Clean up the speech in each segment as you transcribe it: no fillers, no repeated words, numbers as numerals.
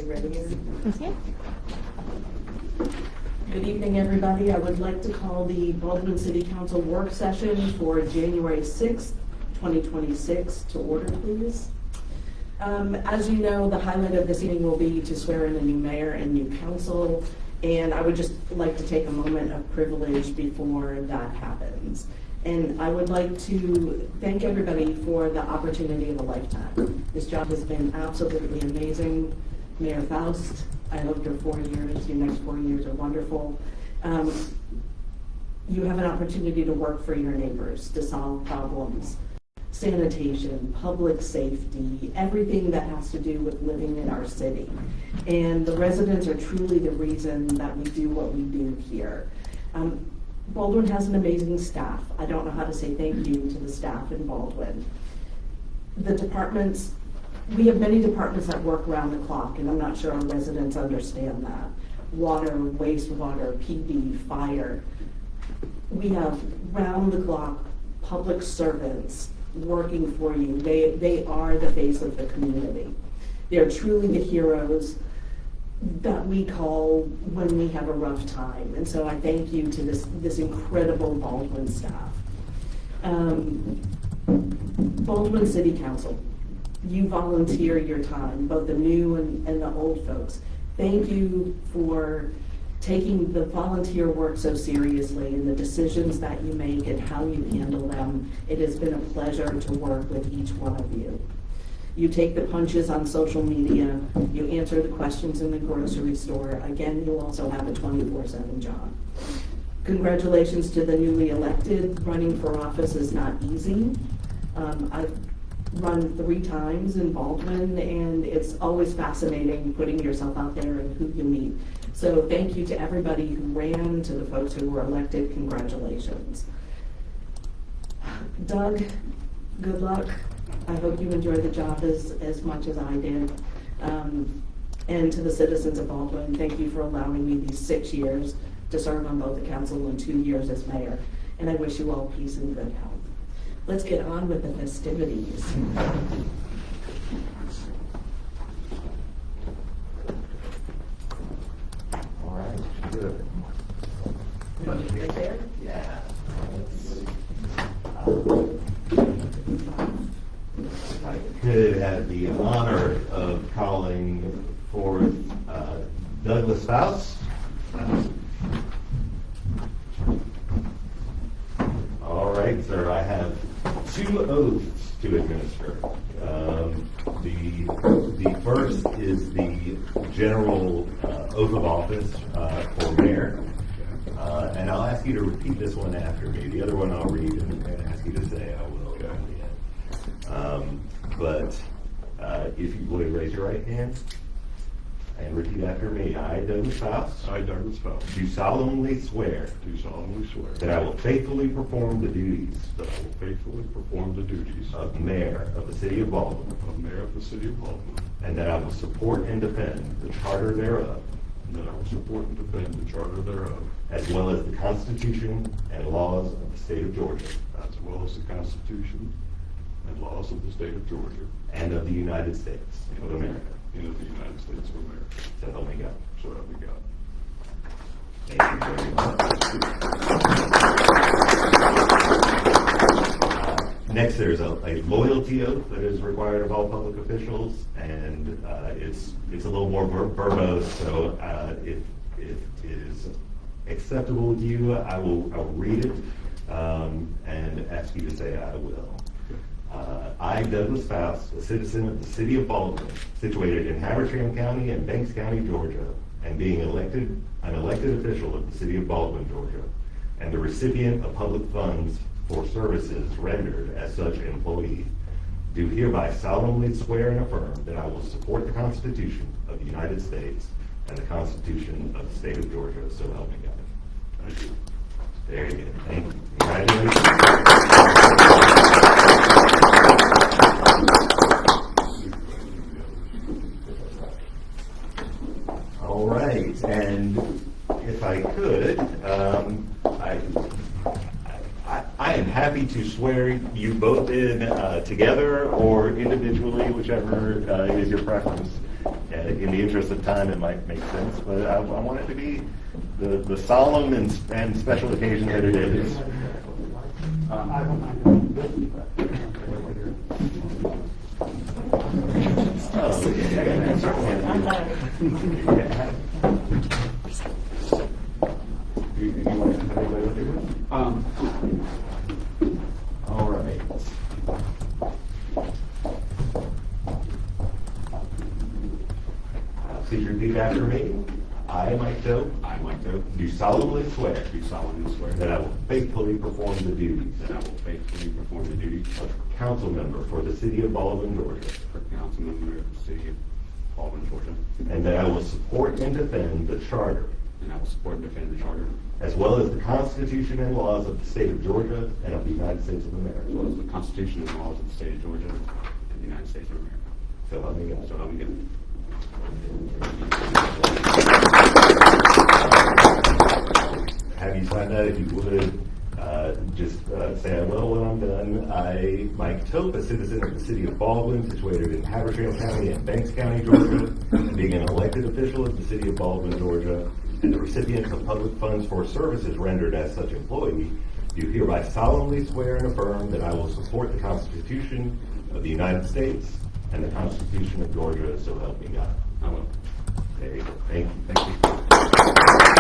we ready? Okay. Good evening, everybody. I would like to call the Baldwin City Council work session for January 6th, 2026 to order, please. As you know, the highlight of this evening will be to swear in a new mayor and new council, and I would just like to take a moment of privilege before that happens. And I would like to thank everybody for the opportunity of a lifetime. This job has been absolutely amazing. Mayor Faust, I hope your 4 years, your next 4 years are wonderful. You have an opportunity to work for your neighbors, to solve problems, sanitation, public safety, everything that has to do with living in our city. And the residents are truly the reason that we do what we do here. Baldwin has an amazing staff. I don't know how to say thank you to the staff in Baldwin. The departments, we have many departments that work around the clock, and I'm not sure our residents understand that. Water, wastewater, PD, fire. We have round the clock public servants working for you. They are the face of the community. They're truly the heroes that we call when we have a rough time. And so I thank you to this incredible Baldwin staff. Baldwin City Council, you volunteer your time, both the new and the old folks. Thank you for taking the volunteer work so seriously and the decisions that you make and how you handle them. It has been a pleasure to work with each one of you. You take the punches on social media, you answer the questions in the grocery store. Again, you also have a 24/7 job. Congratulations to the newly elected. Running for office is not easy. I've run 3 times in Baldwin, and it's always fascinating putting yourself out there and who you meet. So thank you to everybody who ran, to the folks who were elected. Congratulations. Doug, good luck. I hope you enjoy the job as much as I did. And to the citizens of Baldwin, thank you for allowing me these 6 years to serve on both the council and 2 years as mayor. And I wish you all peace and good health. Let's get on with the festivities. All right, good. Right there? Yeah. I could have the honor of calling forth Douglas Faust. All right, sir, I have 2 oaths to administer. The first is the general oath of office for mayor. And I'll ask you to repeat this one after me. The other one I'll read and ask you to say I will at the end. But if you would raise your right hand and repeat after me. I, Douglas Faust. I, Douglas Faust. Do solemnly swear. Do solemnly swear. That I will faithfully perform the duties. That I will faithfully perform the duties. Of mayor of the city of Baldwin. Of mayor of the city of Baldwin. And that I will support and defend the charter thereof. And that I will support and defend the charter thereof. As well as the Constitution and laws of the state of Georgia. As well as the Constitution and laws of the state of Georgia. And of the United States of America. And of the United States of America. So help me God. So help me God. Thank you very much. Next, there's a loyalty oath that is required of all public officials, and it's a little more verbose. So if it is acceptable with you, I will read it and ask you to say I will. I, Douglas Faust, a citizen of the city of Baldwin, situated in Habersham County and Banks County, Georgia, and being an elected official of the city of Baldwin, Georgia, and the recipient of public funds for services rendered as such employee, do hereby solemnly swear and affirm that I will support the Constitution of the United States and the Constitution of the state of Georgia, so help me God. Thank you. Very good. Thank you. Congratulations. All right, and if I could, I am happy to swear you both in together or individually, whichever is your preference. in the interest of time, it might make sense, but I want it to be the solemn and special occasion that it is. I don't mind. Oh, yeah, certainly. You want to have anybody with you? All right. Please repeat after me. I, Mike Doe, I, Mike Doe, do solemnly swear do solemnly swear that I will faithfully perform the duties that I will faithfully perform the duties of council member for the city of Baldwin, Georgia, for council member of the city of Baldwin, Georgia, and that I will support and defend the charter, and I will support and defend the charter, as well as the Constitution and laws of the state of Georgia and of the United States of as well America. as the Constitution and laws of the state of Georgia and the United States of America. So help me God. So help me God. Have you signed that? If you would, just say I will when I'm done. I, Mike Tope, a citizen of the city of Baldwin, situated in Habersham County and Banks County, Georgia, and being an elected official of the city of Baldwin, Georgia, and the recipient of public funds for services rendered as such employee, do hereby solemnly swear and affirm that I will support the Constitution of the United States and the Constitution of Georgia, so help me God. I will. There you go. Thank you. Thank you.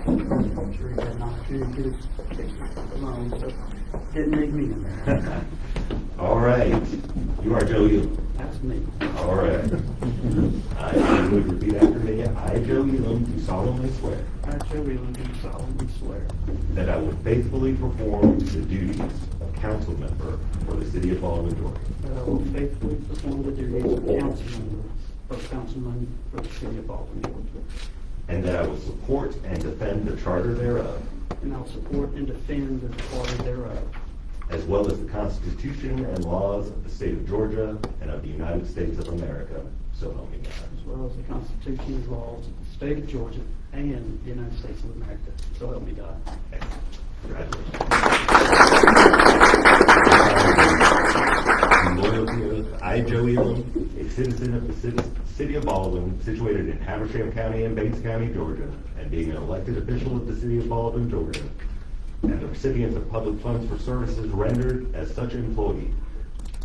I'm sure he had an opportunity to take mine, so didn't need me in there. All right. You are Joe Elam. That's me. All right. I would repeat after me. I, Joe Elam, do solemnly swear I, Joe Whelan, do solemnly swear that I will faithfully perform the duties of council member for the city of Baldwin, Georgia, that I will faithfully perform the duties of councilman for the city of Baldwin, Georgia, and that I will support and defend the charter thereof, and I will support and defend the charter thereof, as well as the Constitution and laws of the state of Georgia and of the United States of America, so help me God. as well as the Constitution and laws of the state of Georgia and the United States of America. So help me God. Congratulations. Loyalty oath. I, Joe Elam, a citizen of the city of Baldwin, situated in Habersham County and Banks County, Georgia, and being an elected official of the city of Baldwin, Georgia, and the recipient of public funds for services rendered as such employee,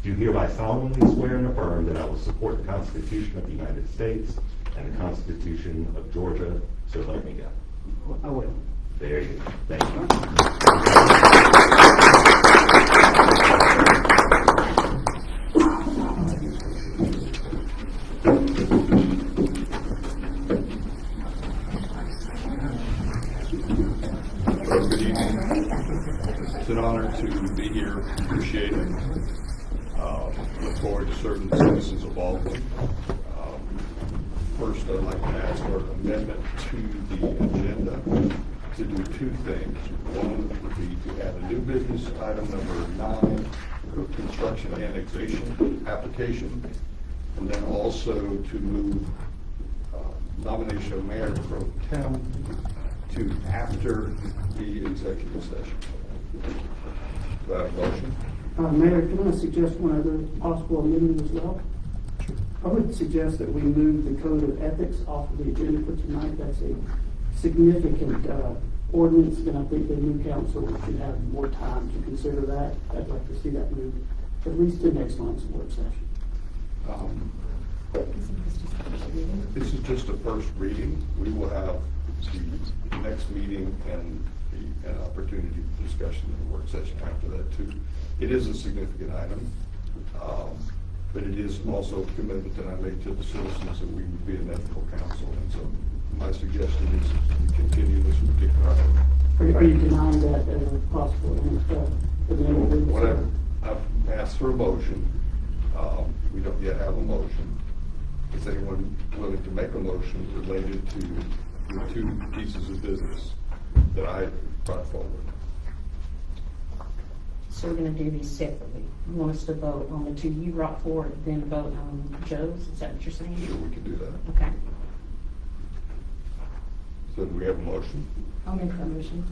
do hereby solemnly swear and affirm that I will support the Constitution of the United States and the Constitution of Georgia, so help me God. I will. There you go. Thank you. Good evening. It's an honor to be here. Appreciate it. Look forward to serving the citizens of Baldwin. First, I'd like to ask for an amendment to the agenda to do two things. One would be to add a new business item number 9, construction annexation application, and then also to move nomination of mayor pro tem to after the executive session. Do I have a motion? Mayor, can I suggest one other possible amendment as well? I would suggest that we move the code of ethics off of the agenda for tonight. That's a significant ordinance, and I think the new council should have more time to consider that. I'd like to see that moved at least to next month's work session. This is just a first reading. We will have the next meeting and an opportunity for discussion in the work session after that too. It is a significant item, but it is also a commitment that I make to the citizens that we would be an ethical council. And so my suggestion is we continue this particular item. Are you denying that as a possible amendment? Whatever. I've asked for a motion. We don't yet have a motion. Is anyone willing to make a motion related to the two pieces of business that I brought forward? So we're gonna do these separately. You want us to vote on the two you brought forward, then vote on Joe's? Is that what you're saying? Sure, we can do that. Okay. So do we have a motion? I'll make that motion.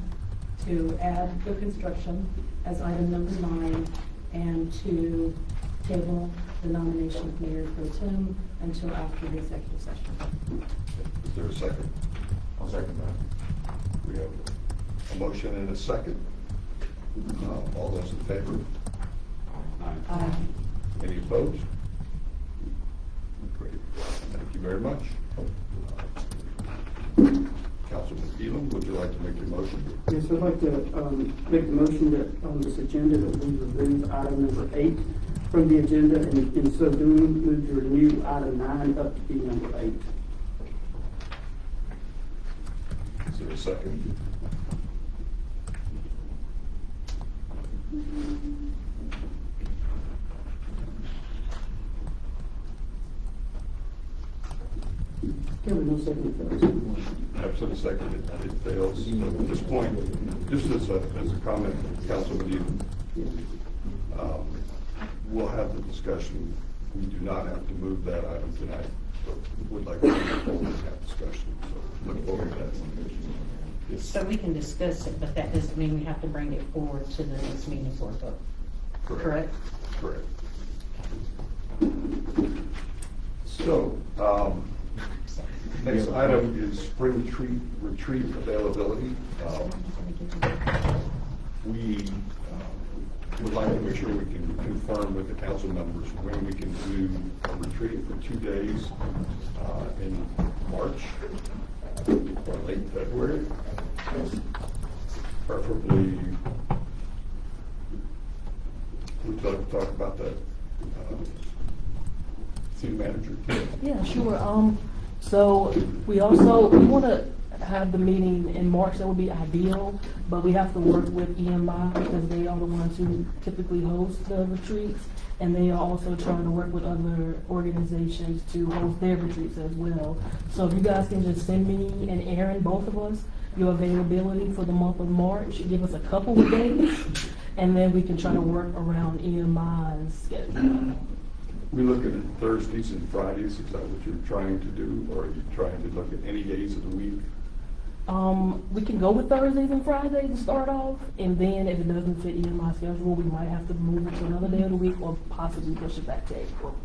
to add the construction as item number 9 and to table the nomination of Mayor Pro Tem until after the executive session. Is there a second? I'll second that. We have a motion and a second. All those in favor? Aye. Any opposed? Great. Thank you very much. Councilman Elam, would you like to make your motion? Yes, I'd like to make the motion that on this agenda that we remove item number 8 from the agenda, and in so doing, move your new item 9 up to be number 8. Is there a second? Kevin, no second for Absolutely second. It fails. At this point, just as a comment, Councilman Elam, we'll have the discussion. We do not have to move that item tonight, but would like to move forward and have discussion. So look forward to that. So we can discuss it, but that doesn't mean we have to bring it forward to the next meeting for a vote. Correct? Correct. So, next item is spring retreat availability. We would like to make sure we can confirm with the council members when we can do a retreat for 2 days in March or late February. Preferably, we'd like to talk about that. City manager. Yeah, sure. So we want to have the meeting in March. That would be ideal, but we have to work with EMI because they are the ones who typically host the retreats, and they are also trying to work with other organizations to host their retreats as well. So if you guys can just send me and Aaron, both of us, your availability for the month of March, give us a couple of days, and then we can try to work around EMI's schedule. We look at Thursdays and Fridays, is that what you're trying to do, or are you trying to look at any days of the week? We can go with Thursdays and Fridays to start off, and then if it doesn't fit in my schedule, we might have to move it to another day of the week or possibly push it back to April.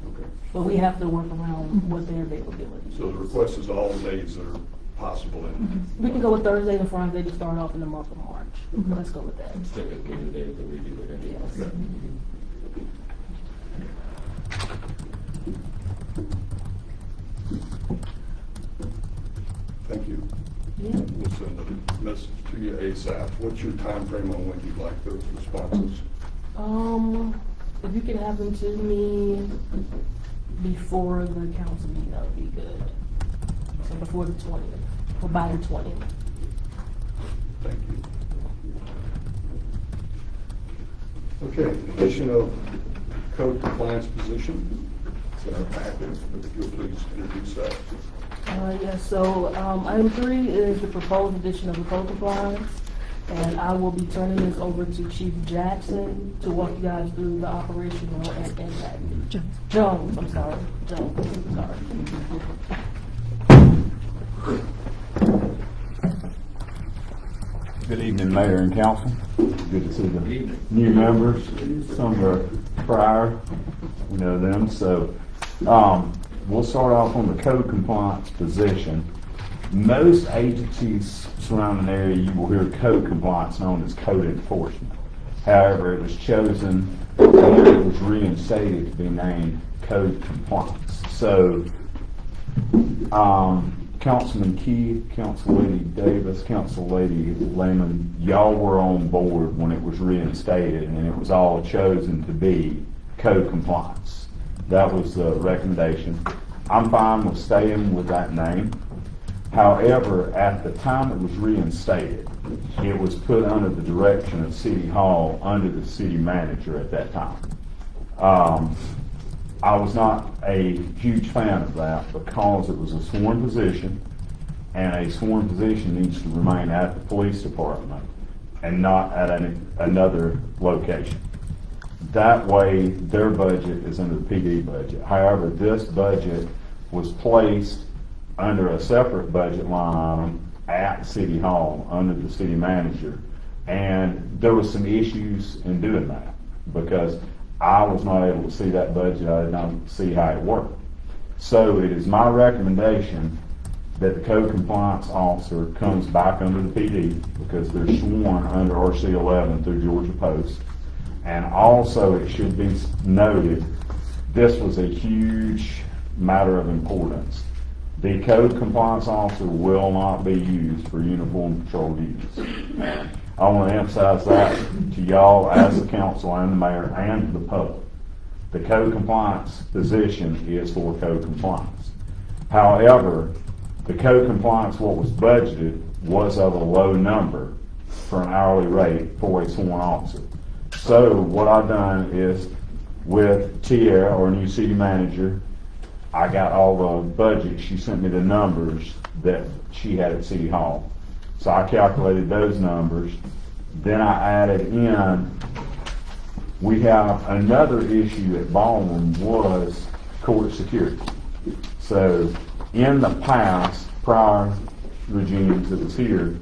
Okay. But we have to work around what their availability is. So the request is all days that are possible in. We can go with Thursday and Friday to start off in the month of March. Let's go with that. Stick with the days that we do it anyway. Yes. Thank you. Yeah. We'll send a message to you ASAP. What's your time frame on when you'd like those responses? If you can have them to me before the council meeting, that would be good. So before the 20th, or by the 20th. Thank you. Okay, addition of code compliance position. It's in our packet. If you'll please introduce that. Yes, so item 3 is the proposed addition of the code compliance, and I will be turning this over to Chief Jackson to walk you guys through the operational and impact. Jones, I'm sorry. Good evening, Mayor and Council. Good to see the new members. Some are prior, we know them. So we'll start off on the code compliance position. Most agencies surrounding the area, you will hear code compliance known as code enforcement. However, it was chosen and it was reinstated to be named code compliance. So Councilman Key, Council Lady Davis, Council Lady Lehman, y'all were on board when it was reinstated, and it was all chosen to be code compliance. That was the recommendation. I'm fine with staying with that name. However, at the time it was reinstated, it was put under the direction of City Hall under the city manager at that time. I was not a huge fan of that because it was a sworn position, and a sworn position needs to remain at the police department and not at another location. That way, their budget is under the PD budget. However, this budget was placed under a separate budget line item at City Hall under the city manager. And there was some issues in doing that because I was not able to see that budget. I did not see how it worked. So it is my recommendation that the code compliance officer comes back under the PD because they're sworn under RC 11 through Georgia Post. And also it should be noted, this was a huge matter of importance. The code compliance officer will not be used for uniform patrol duties. I want to emphasize that to y'all as the council and the mayor and the public. The code compliance position is for code compliance. However, the code compliance, what was budgeted, was of a low number for an hourly rate for a sworn officer. So what I've done is with Tia, our new city manager, I got all the budget. She sent me the numbers that she had at City Hall. So I calculated those numbers. Then I added in, we have another issue at Baldwin was court security. So in the past, prior regimes that was here,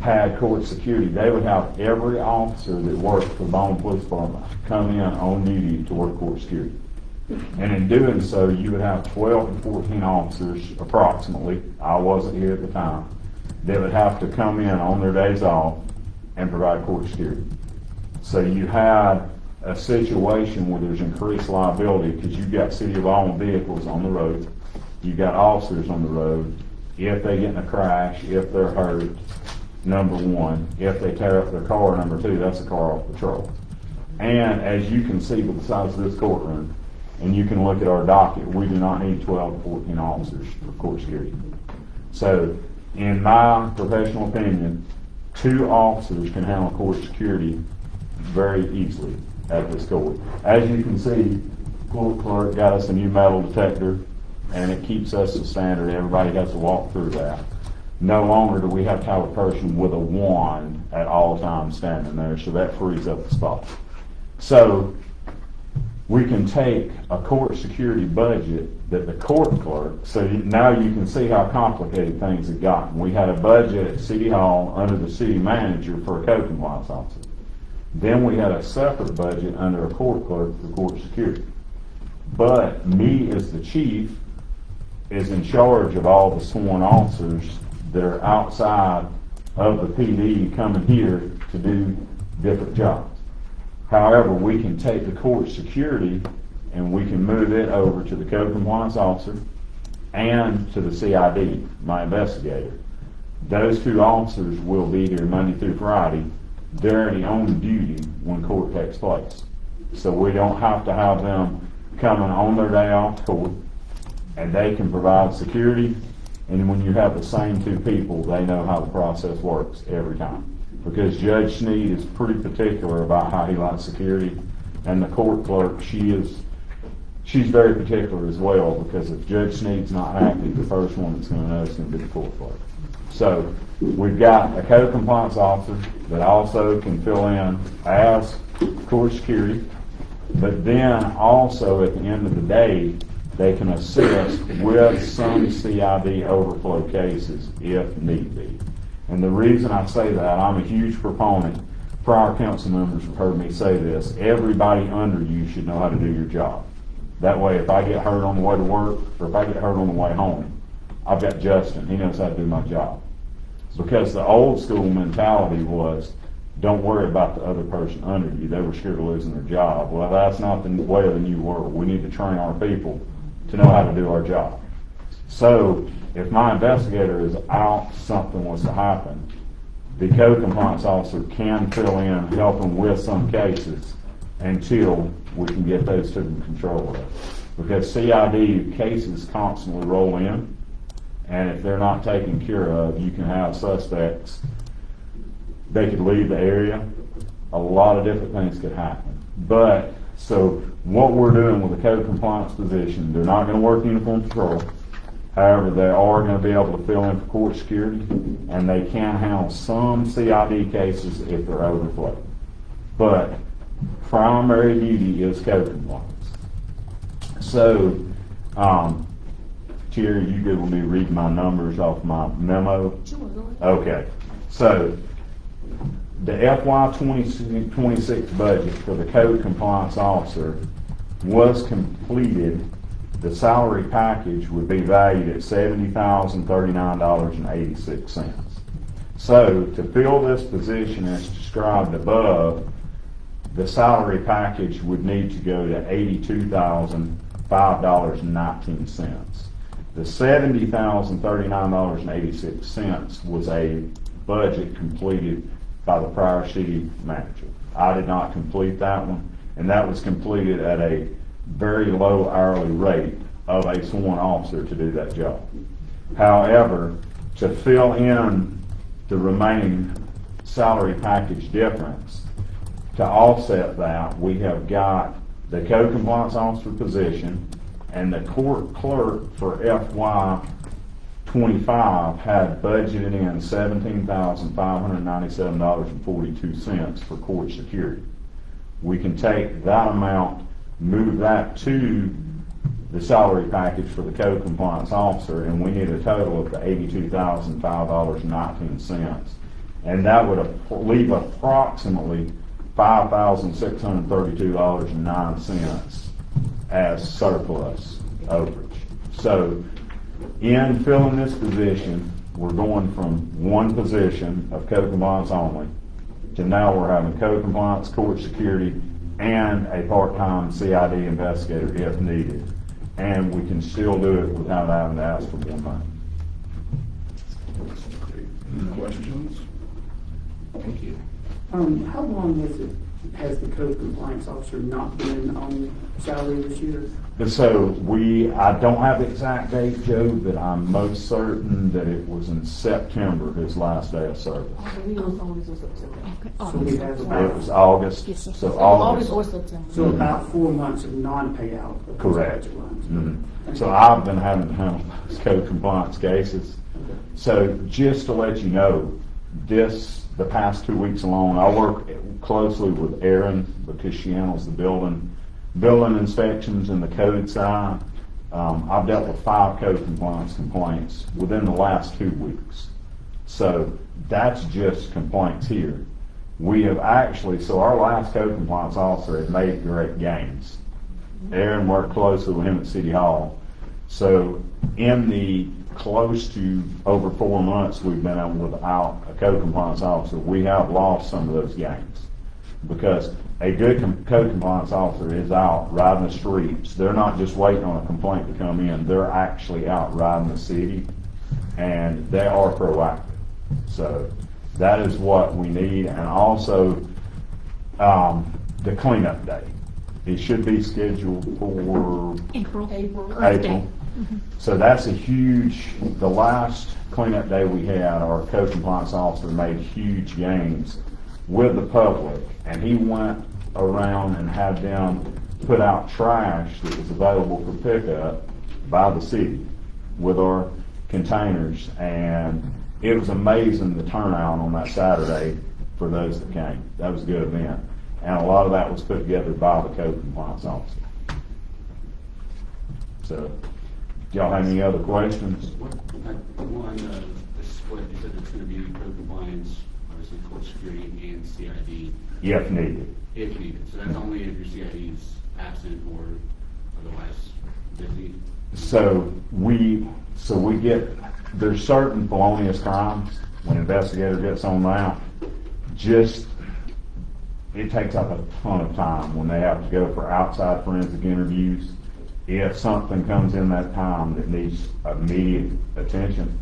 had court security. They would have every officer that worked for the Baldwin Police Department come in on duty to work court security. And in doing so, you would have 12 to 14 officers approximately, I wasn't here at the time, that would have to come in on their days off and provide court security. So you had a situation where there's increased liability because you've got City of Baldwin vehicles on the road, you've got officers on the road. If they get in a crash, if they're hurt, number one. If they tear up their car, number two, that's a car off patrol. And as you can see with the size of this courtroom, and you can look at our docket, we do not need 12 to 14 officers for court security. So, in my professional opinion, 2 officers can handle court security very easily at this court. As you can see, court clerk got us a new metal detector, and it keeps us to standard. Everybody has to walk through that. No longer do we have to have a person with a wand at all times standing there, so that frees up the spot. So, we can take a court security budget that the court clerk, so now you can see how complicated things have gotten. We had a budget at City Hall under the city manager for a code compliance officer. Then we had a separate budget under a court clerk for court security. But me as the chief is in charge of all the sworn officers that are outside of the PD coming here to do different jobs. However, we can take the court security and we can move it over to the code compliance officer and to the CID, my investigator. Those 2 officers will be here Monday through Friday. They're already on duty when court takes place. So we don't have to have them coming on their day off to court, and they can provide security. And when you have the same 2 people, they know how the process works every time. Because Judge Sneed is pretty particular about how he likes security, and the court clerk, she's very particular as well, because if Judge Sneed's not active, the first one that's going to know is going to be the court clerk. So we've got a code compliance officer that also can fill in as court security, but then also at the end of the day, they can assist with some CID overflow cases if need be. And the reason I say that, I'm a huge proponent, prior council members have heard me say this, everybody under you should know how to do your job. That way, if I get hurt on the way to work, or if I get hurt on the way home, I've got Justin, he knows how to do my job. Because the old school mentality was, don't worry about the other person under you, they were scared of losing their job. Well, that's not the way of the new world. We need to train our people to know how to do our job. So, if my investigator is out, something was to happen, the code compliance officer can fill in, help them with some cases until we can get those to control of. Because CID cases constantly roll in, and if they're not taken care of, you can have suspects, they could leave the area, a lot of different things could happen. But, so what we're doing with the code compliance position, they're not going to work uniform patrol. However, they are going to be able to fill in for court security, and they can handle some CID cases if they're overflow. But primary duty is code compliance. So, Terry, you good with me reading my numbers off my memo? Sure, go ahead. Okay, so the FY 2026 budget for the code compliance officer was completed. The salary package would be valued at $70,039.86. So to fill this position as described above, the salary package would need to go to $82,005.19. The $70,039.86 was a budget completed by the prior city manager. I did not complete that one, and that was completed at a very low hourly rate of a sworn officer to do that job. However, to fill in the remaining salary package difference, to offset that, we have got the code compliance officer position, and the court clerk for FY 25 had budgeted in $17,597.42 for court security. We can take that amount, move that to the salary package for the code compliance officer, and we need a total of the $82,005.19. And that would leave approximately $5,632.09 as surplus overage. So in filling this position, we're going from one position of code compliance only to now we're having code compliance, court security, and a part-time CID investigator if needed. And we can still do it without having to ask for more money. Any questions? Thank you. How long has the code compliance officer not been on salary this year? And so I don't have the exact date, Joe, but I'm most certain that it was in September, his last day of service. I believe it was always in September. So we have It about, was August, Yes, sir. so August August. or September. so about 4 months of non-payout of those Correct. budget lines. Mhm. So I've been having to handle those code compliance cases. So just to let you know, the past 2 weeks alone, I work closely with Erin because she handles the building inspections and the code side. I've dealt with 5 code compliance complaints within the last 2 weeks. So that's just complaints here. We have actually, so our last code compliance officer had made great gains. Aaron worked closely with him at City Hall. So in the close to over 4 months we've been on without a code compliance officer, we have lost some of those gains. Because a good code compliance officer is out riding the streets. They're not just waiting on a complaint to come in. They're actually out riding the city, and they are proactive. So that is what we need. And also, the cleanup day. It should be scheduled for April. April. So that's the last cleanup day we had, our code compliance officer made huge gains with the public, and he went around and had them put out trash that was available for pickup by the city with our containers, and it was amazing the turnout on that Saturday for those that came. That was a good event, and a lot of that was put together by the code compliance officer. So, do y'all have any other questions? One, this is what you said, it's gonna be code compliance, obviously court security and CID, If needed. if needed. So that's only if your CID is absent or otherwise busy. So we there's certain felonious crimes, when investigator gets on that, it takes up a ton of time when they have to go for outside forensic interviews. If something comes in that time that needs immediate attention,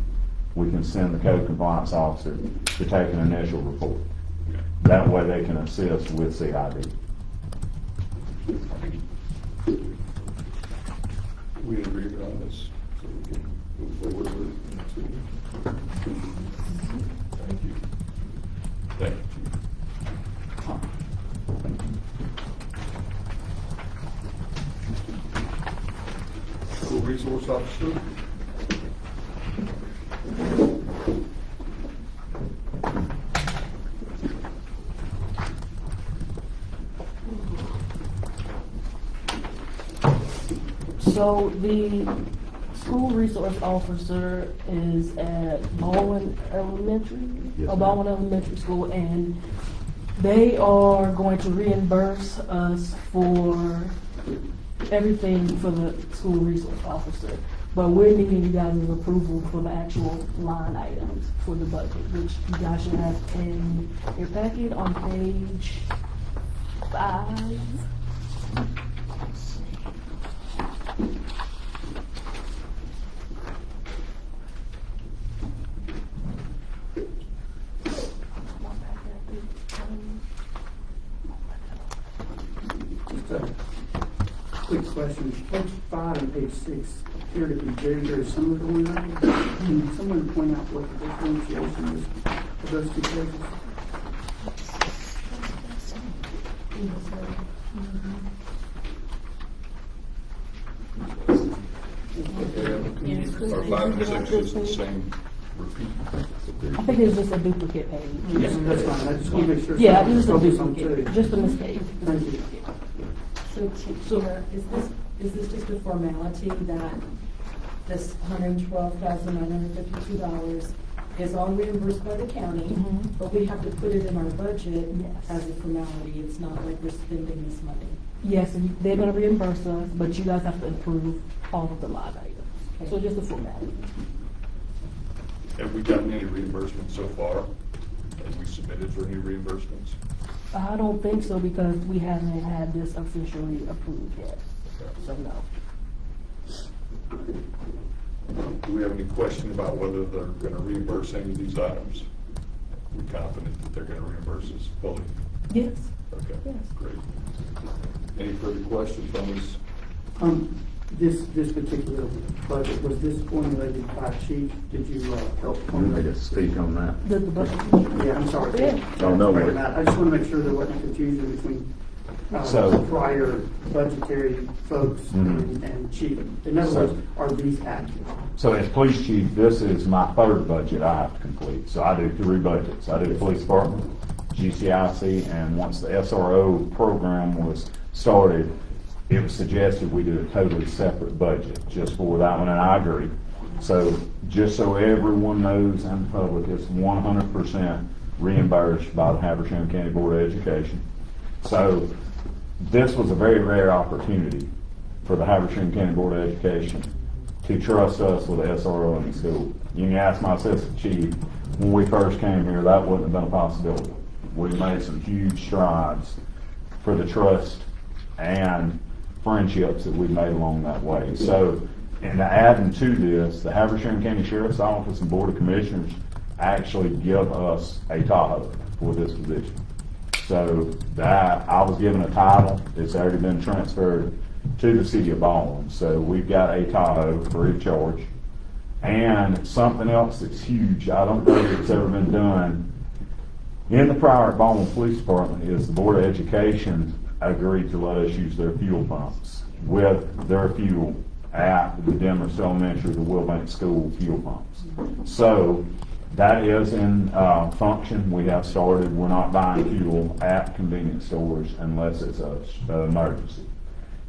we can send the code compliance officer to take an initial report. That way they can assist with CID. We agree on this, so we can move forward with it. Thank you. Thank you. School resource officer. So school resource officer is at Baldwin Elementary, Yes, ma'am. Baldwin Elementary School, and they are going to reimburse us for everything for the school resource officer. But we're needing you guys' approval for the actual line items for the budget, which you guys should have in your packet on page 5. Just a quick question. Page 5 and page 6 appear to be very similar to one another. Can someone point out what the differentiation is for those two pages? Our 5 and 6 is the same repeat. I think it's just a duplicate page. Yes, that's fine. I just want to make sure. Yeah, just a focus on duplicate, two. just a mistake. Thank you. So, Tina, is this just a formality that this $112,952 is all reimbursed by the county, Mhm. but we have to put it in our budget Yes. as a formality? It's not like we're spending this money. Yes, and they're gonna reimburse us, but you guys have to approve all of the line items. So just a formality. Have we gotten any reimbursements so far? Have we submitted for any reimbursements? I don't think so because we haven't had this officially approved yet, so no. Do we have any question about whether they're going to reimburse any of these items? We're confident that they're going to reimburse us fully. Yes. Okay, Yes. great. Any further questions on this? This particular budget, was this formulated by chief? Did you help You formulate need to it? speak on that. The budget. Yeah, I'm sorry. Yeah. Oh, no worries. I just want to make sure there wasn't confusion between So- prior budgetary folks Mhm. and chief. In other So- words, are these accurate? So as police chief, this is my third budget I have to complete. So I do 3 budgets. I do the police department, GCIC, and once the SRO program was started, it was suggested we do a totally separate budget just for that one, and I agree. So just so everyone knows and the public, it's 100% reimbursed by the Habersham County Board of Education. So this was a very rare opportunity for the Habersham County Board of Education to trust us with the SRO in the school. You can ask my assistant chief, when we first came here, that wouldn't have been a possibility. We made some huge strides for the trust and friendships that we've made along that way. So, and adding to this, the Habersham County Sheriff's Office and Board of Commissioners actually give us a Tahoe for this position. So that, I was given a title, it's already been transferred to the city of Baldwin. So we've got a Tahoe free of charge. And something else that's huge, I don't know if it's ever been done in the prior Baldwin Police Department, is the Board of Education agreed to let us use their fuel pumps with their fuel at the Demorest Elementary, the Wilbank School fuel pumps. So that is in function. We have started. We're not buying fuel at convenience stores unless it's an emergency.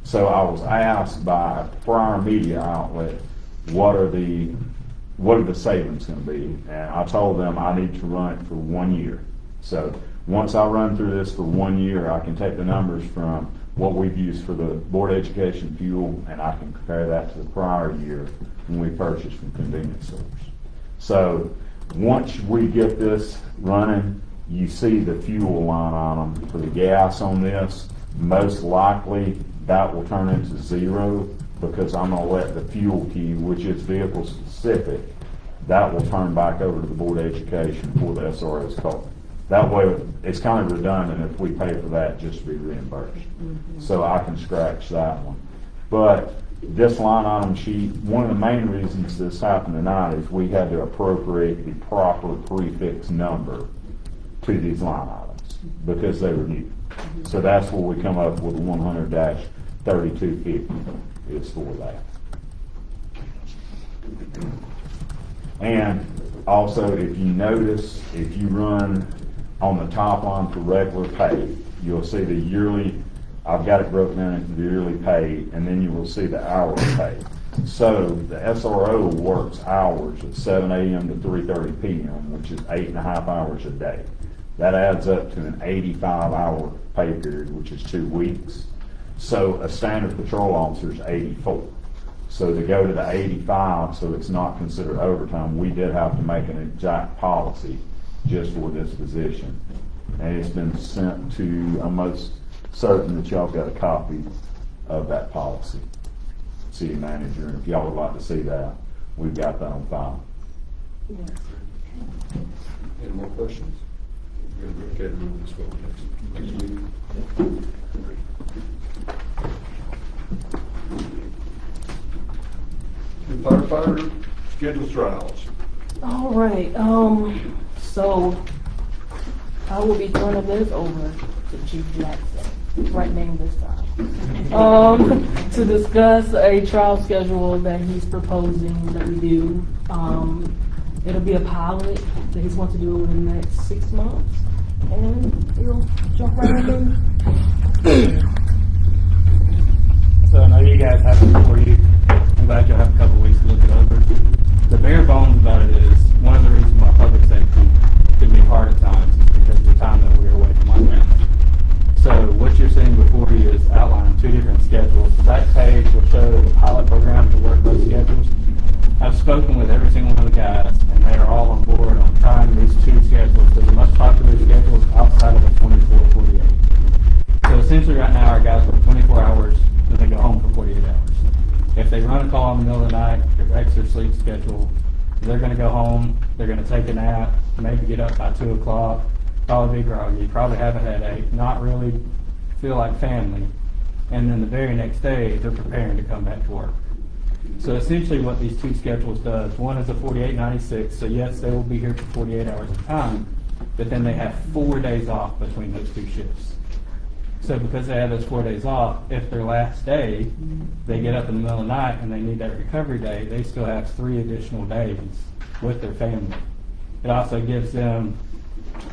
So I was asked by a prior media outlet, what are the savings going to be? And I told them I need to run it for 1 year. So once I run through this for 1 year, I can take the numbers from what we've used for the Board of Education fuel, and I can compare that to the prior year when we purchased from convenience stores. So once we get this running, you see the fuel line item for the gas on this. Most likely that will turn into 0 because I'm going to let the fuel key, which is vehicle specific, that will turn back over to the Board of Education for the SRO's call. That way, it's kind of redundant if we pay for that just to be reimbursed. So I can scratch that one. But this line item sheet, one of the main reasons this happened tonight is we had to appropriate the proper prefix number to these line items because they were new. So that's where we come up with 100-3250 is for that. And also, if you notice, if you run on the top line for regular pay, you'll see the yearly, I've got it broken down into the yearly pay, and then you will see the hourly pay. So the SRO works hours at 7 a.m. to 3:30 p.m., which is 8.5 hours a day. That adds up to an 85-hour pay period, which is 2 weeks. So a standard patrol officer is 84. So to go to the 85, so it's not considered overtime, we did have to make an exact policy just for this position. And it's been sent to, I'm most certain that y'all got a copy of that policy, city manager. And if y'all would like to see that, we've got that on file. Any more questions? We're going to move this forward next meeting. The firefighter schedule trials. All right, so I will be turning this over to Chief Jackson, right name this time, to discuss a trial schedule that he's proposing that we do. It'll be a pilot that he's going to do over the next 6 months, and he'll jump right in. So I know you guys have it before you. I'm glad you'll have a couple weeks to look it over. The bare bones about it is one of the reasons why public safety can be hard at times is because of the time that we're away from our family. So what you're seeing before you is outlining 2 different schedules. That page will show the pilot program to work those schedules. I've spoken with every single one of the guys, and they are all on board on trying these 2 schedules. They're the most popular schedules outside of the 24-48. So essentially right now our guys work 24 hours, then they go home for 48 hours. If they run a call in the middle of the night, it breaks their sleep schedule. They're going to go home, they're going to take a nap, maybe get up by 2 o'clock, probably be groggy, probably have a headache, not really feel like family. And then the very next day, they're preparing to come back to work. So essentially what these 2 schedules does, one is a 48-96, so yes, they will be here for 48 hours of time, but then they have 4 days off between those 2 shifts. So because they have those 4 days off, if their last day, they get up in the middle of the night and they need that recovery day, they still have 3 additional days with their family. It also gives them,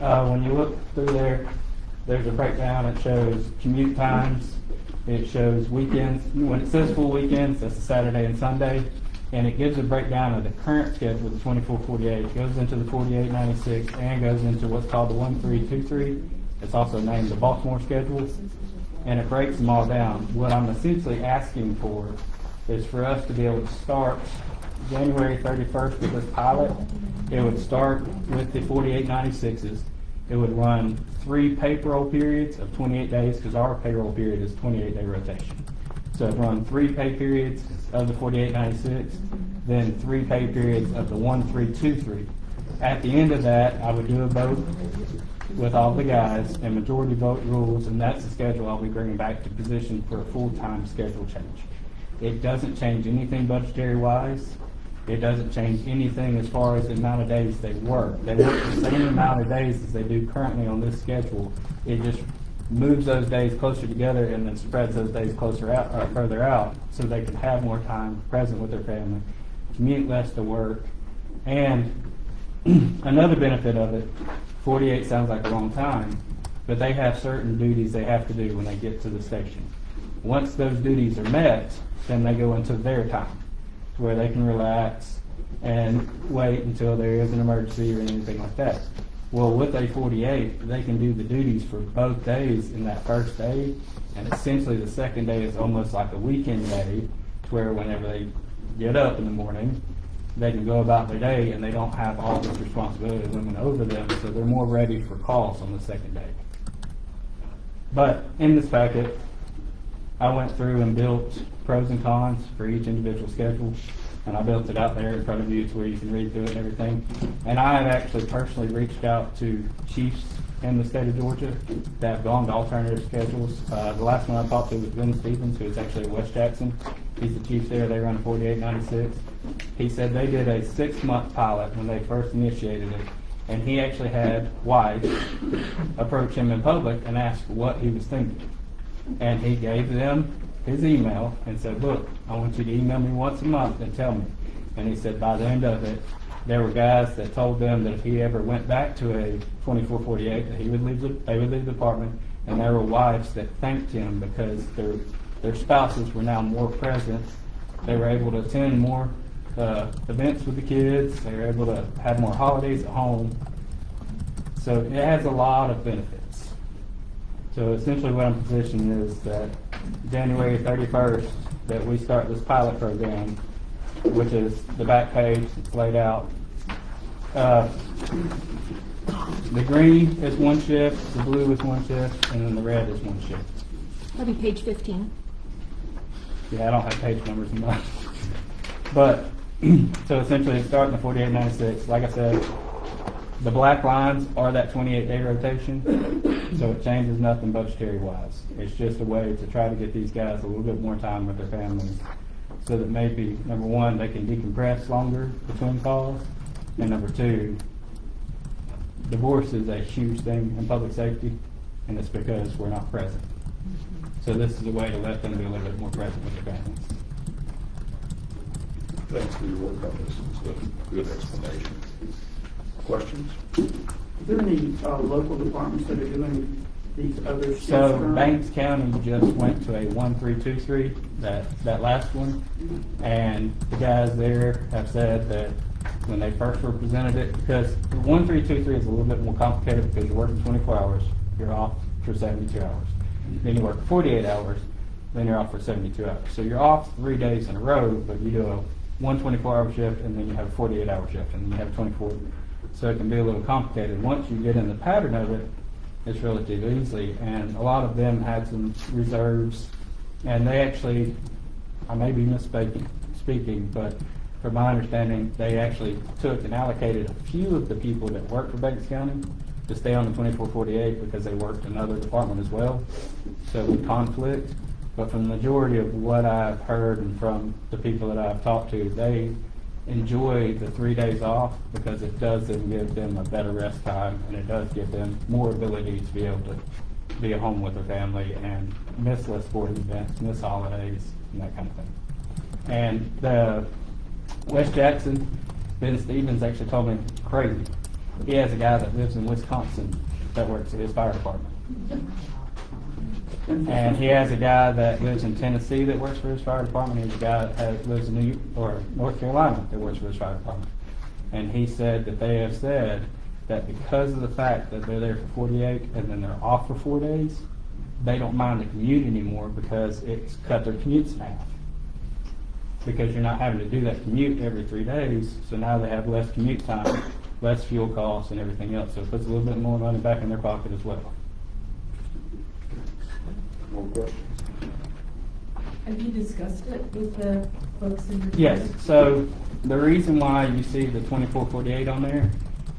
when you look through there, there's a breakdown. It shows commute times. It shows weekends. When it says full weekends, that's a Saturday and Sunday. And it gives a breakdown of the current schedule, the 24-48. It goes into the 48-96 and goes into what's called the 1323. It's also named the Baltimore schedule, and it breaks them all down. What I'm essentially asking for is for us to be able to start January 31st with this pilot. It would start with the 48-96s. It would run 3 payroll periods of 28 days, because our payroll period is 28-day rotation. So it'd run 3 pay periods of the 48-96, then 3 pay periods of the 1323. At the end of that, I would do a vote with all the guys and majority vote rules, and that's the schedule I'll be bringing back to position for a full-time schedule change. It doesn't change anything budgetary-wise. It doesn't change anything as far as the amount of days they work. They work the same amount of days as they do currently on this schedule. It just moves those days closer together and then spreads those days closer out or further out so they can have more time present with their family, commute less to work. And another benefit of it, 48 sounds like a long time, but they have certain duties they have to do when they get to the station. Once those duties are met, then they go into their time, where they can relax and wait until there is an emergency or anything like that. Well, with a 48, they can do the duties for both days in that first day, and essentially the second day is almost like a weekend day, to where whenever they get up in the morning, they can go about their day and they don't have all this responsibility looming over them, so they're more ready for calls on the second day. But in this packet, I went through and built pros and cons for each individual schedule, and I built it out there in front of you to where you can read through it and everything. And I have actually personally reached out to chiefs in the state of Georgia that have gone to alternative schedules. The last one I talked to was Ben Stevens, who is actually at West Jackson. He's the chief there. They run a 48-96. He said they did a 6-month pilot when they first initiated it, and he actually had White approach him in public and ask what he was thinking. And he gave them his email and said, look, I want you to email me once a month and tell me. And he said by the end of it, there were guys that told them that if he ever went back to a 24-48, that they would leave the department, and there were wives that thanked him because their spouses were now more present They were able to attend more events with the kids. They were able to have more holidays at home. So it has a lot of benefits. So essentially what I'm positioning is that January 31st, that we start this pilot program, which is the back page, it's laid out. The green is one shift, the blue is one shift, and then the red is one shift. That'll be page 15. Yeah, I don't have page numbers in mine. But, so essentially it's starting at 48.96. Like I said, the black lines are that 28-day rotation, so it changes nothing budgetary-wise. It's just a way to try to get these guys a little bit more time with their families, so that maybe, number one, they can decompress longer between calls, and number two, divorce is a huge thing in public safety, and it's because we're not present. So this is a way to let them be a little bit more present with their families. Thanks for your work on this. It's a good explanation. Questions? Are there any local departments that are doing these other shifts? So currently? Banks County just went to a 1-3-2-3, that last one, and the guys there have said that when they first were presented it, because the 1-3-2-3 is a little bit more complicated because you're working 24 hours, you're off for 72 hours. Then you work 48 hours, then you're off for 72 hours. So you're off 3 days in a row, but you do a 24-hour shift, and then you have a 48-hour shift, and then you have a 24. So it can be a little complicated. Once you get in the pattern of it, it's relatively easy. And a lot of them had some reserves, and they actually, I may be speaking, but from my understanding, they actually took and allocated a few of the people that work for Banks County to stay on the 24/48 because they worked in another department as well. So it would conflict. But from the majority of what I've heard and from the people that I've talked to, they enjoy the 3 days off because it does give them a better rest time, and it does give them more ability to be able to be at home with their family and miss less sporting events, miss holidays, and that kind of thing. And the West Jackson, Ben Stevens actually told me crazy. He has a guy that lives in Wisconsin that works at his fire department. And he has a guy that lives in Tennessee that works for his fire department. He has a guy that lives in North Carolina that works for his fire department. And he said that they have said that because of the fact that they're there for 48 and then they're off for 4 days, they don't mind the commute anymore because it's cut their commutes in half. Because you're not having to do that commute every 3 days, so now they have less commute time, less fuel costs and everything else. So it puts a little bit more money back in their pocket as well. More questions? Have you discussed it with the folks in your? Yes, so the reason why you see the 24/48 on there,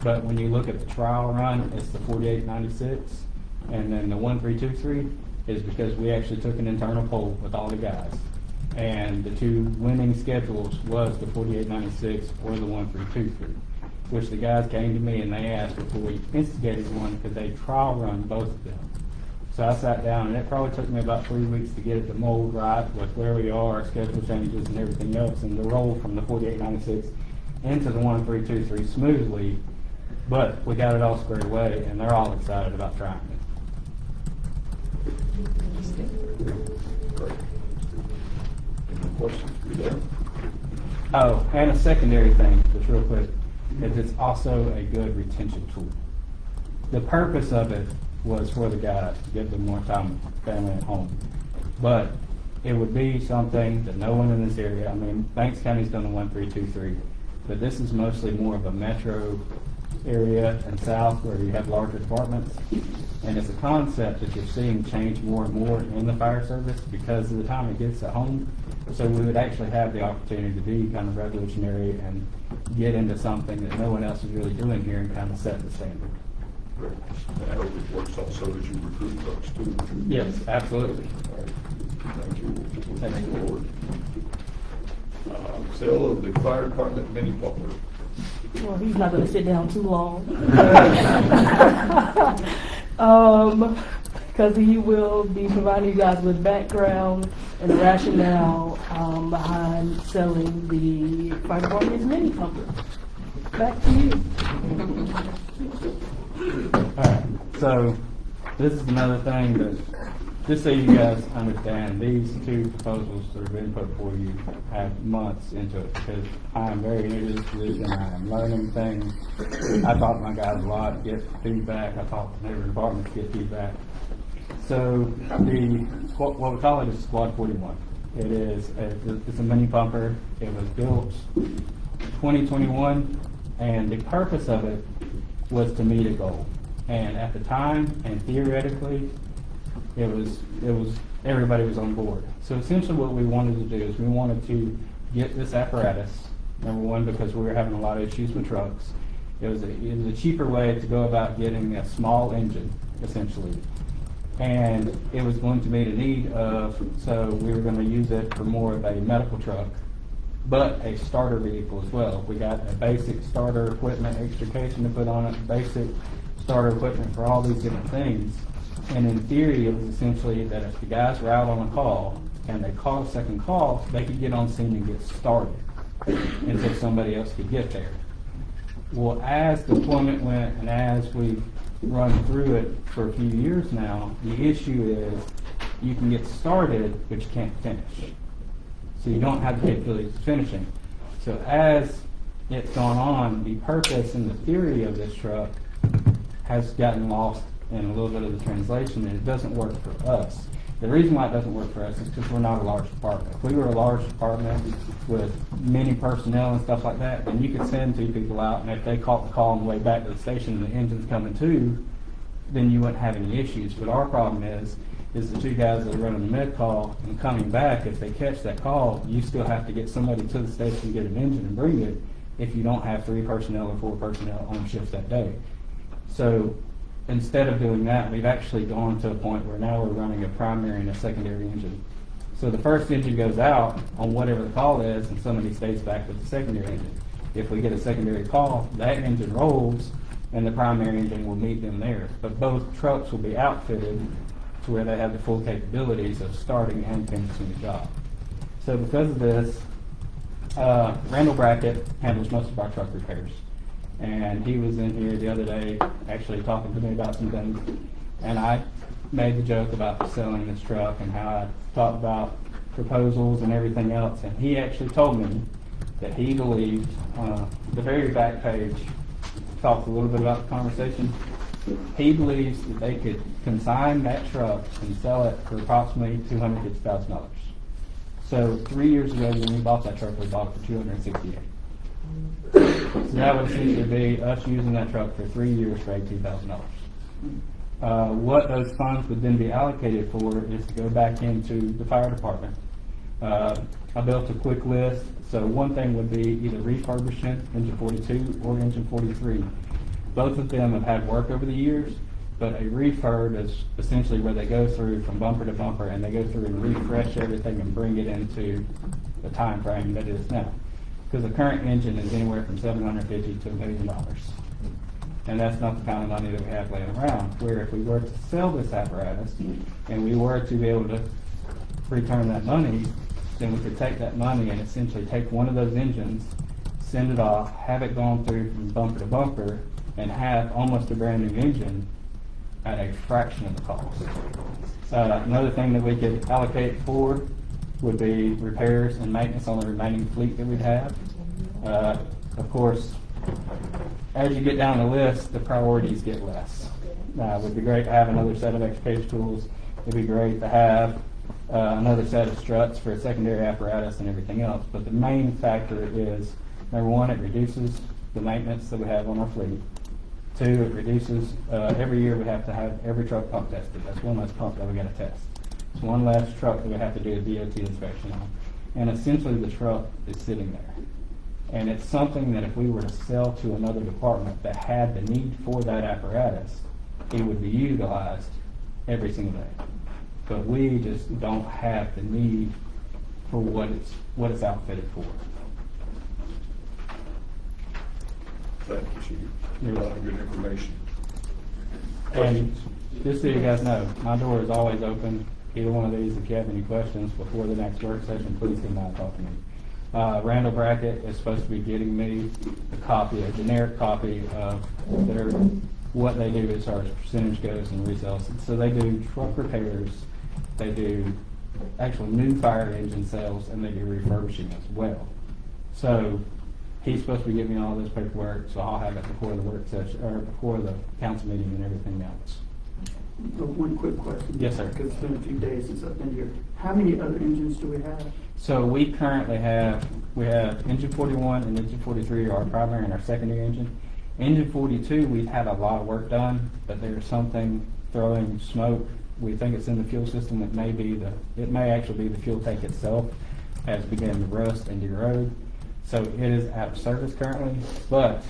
but when you look at the trial run, it's the 48.96, and then the 1-3-2-3 is because we actually took an internal poll with all the guys. And the two winning schedules was the 48.96 or the 1-3-2-3, which the guys came to me and they asked before we instigated one, could they trial run both of them? So I sat down, and it probably took me about 3 weeks to get it to mold right with where we are, schedule changes and everything else, and to roll from the 48.96 into the 1-3-2-3 smoothly. But we got it all squared away, and they're all excited about trying it. Great. Any questions? You there? Oh, and a secondary thing, just real quick, is it's also a good retention tool. The purpose of it was for the guys to give them more time with family at home. But it would be something that no one in this area, I mean, Banks County's done the 1-3-2-3, but this is mostly more of a metro area and south where you have larger departments. And it's a concept that you're seeing change more and more in the fire service because of the time it gets at home. So we would actually have the opportunity to be kind of revolutionary and get into something that no one else is really doing here and kind of set the standard. Great. And I hope it works also as you recruit folks too. Yes, absolutely. All right. Thank you. Thank you. Move forward. Sale of the fire department mini pumper. Well, he's not gonna sit down too long. Because he will be providing you guys with background and the rationale behind selling the fire department's mini pumper. Back to you. Alright, so this is another thing that just so you guys understand, these two proposals that have been put before you have months into it, because I am very new to this position, I am learning things. I talk to my guys a lot, get feedback, I talk to neighbor departments, get feedback. So what we call it is Squad 41. It's a mini pumper. It was built 2021, and the purpose of it was to meet a goal. And at the time, and theoretically, it was everybody was on board. So essentially what we wanted to do is we wanted to get this apparatus, number one, because we were having a lot of issues with trucks. It was a cheaper way to go about getting a small engine, essentially. And it was going to meet a need of, so we were going to use it for more of a medical truck, but a starter vehicle as well. We got a basic starter equipment extrication to put on it, basic starter equipment for all these different things. And in theory, it was essentially that if the guys were out on a call and they caught a second call, they could get on scene and get started until somebody else could get there. Well, as deployment went and as we've run through it for a few years now, the issue is you can get started, but you can't finish. So you don't have the capabilities of finishing. So as it's gone on, the purpose and the theory of this truck has gotten lost in a little bit of the translation, and it doesn't work for us. The reason why it doesn't work for us is because we're not a large department. If we were a large department with many personnel and stuff like that, then you could send two people out, and if they caught the call on the way back to the station and the engine's coming too, then you wouldn't have any issues. But our problem is the two guys that are running the med call and coming back, if they catch that call, you still have to get somebody to the station to get an engine and bring it if you don't have 3 personnel or 4 personnel on shift that day. So instead of doing that, we've actually gone to a point where now we're running a primary and a secondary engine. So the first engine goes out on whatever the call is, and somebody stays back with the secondary engine. If we get a secondary call, that engine rolls, and the primary engine will meet them there. But both trucks will be outfitted to where they have the full capabilities of starting and finishing the job. So because of this, Randall Brackett handles most of our truck repairs. And he was in here the other day actually talking to me about some things. And I made the joke about selling this truck and how I talked about proposals and everything else. And he actually told me that he believed, the very back page talks a little bit about the conversation. He believes that they could consign that truck and sell it for approximately $250,000. So 3 years ago when we bought that truck, we bought it for $268,000. So that would essentially be us using that truck for 3 years for $18,000. What those funds would then be allocated for is to go back into the fire department. I built a quick list. So one thing would be either refurbishing engine 42 or engine 43. Both of them have had work over the years, but a refurb is essentially where they go through from bumper to bumper and they go through and refresh everything and bring it into the time frame that it is now. Because the current engine is anywhere from $750,000 to $1 million. And that's not the kind of money that we have laying around. Where if we were to sell this apparatus and we were to be able to return that money, then we could take that money and essentially take one of those engines, send it off, have it gone through from bumper to bumper, and have almost a brand new engine at a fraction of the cost. Another thing that we could allocate for would be repairs and maintenance on the remaining fleet that we'd have. Of course, as you get down the list, the priorities get less. It would be great to have another set of excavation tools. It'd be great to have another set of struts for secondary apparatus and everything else. But the main factor is, number one, it reduces the maintenance that we have on our fleet. 2, it reduces, every year we have to have every truck pump tested. That's one less pump that we got to test. It's one less truck that we have to do a DOT inspection on. And essentially the truck is sitting there. And it's something that if we were to sell to another department that had the need for that apparatus, it would be utilized every single day. But we just don't have the need for what it's outfitted for. Thank you, Chief. A lot of good information. And just so you guys know, my door is always open. Either one of these, if you have any questions before the next work session, please come by and talk to me. Randall Brackett is supposed to be getting me a generic copy of what they do as far as percentage goes and resells. So they do truck repairs they do actual new fire engine sales, and they do refurbishing as well. So he's supposed to be giving me all this paperwork, so I'll have it before the work session, or before the council meeting and everything else. One quick question. Yes, sir. Because it's been a few days since I've been here. How many other engines do we have? So we currently have engine 41 and engine 43 are our primary and our secondary engine. Engine 42, we've had a lot of work done, but there's something throwing smoke. We think it's in the fuel system. It may actually be the fuel tank itself has begun to rust and erode. So it is out of service currently, but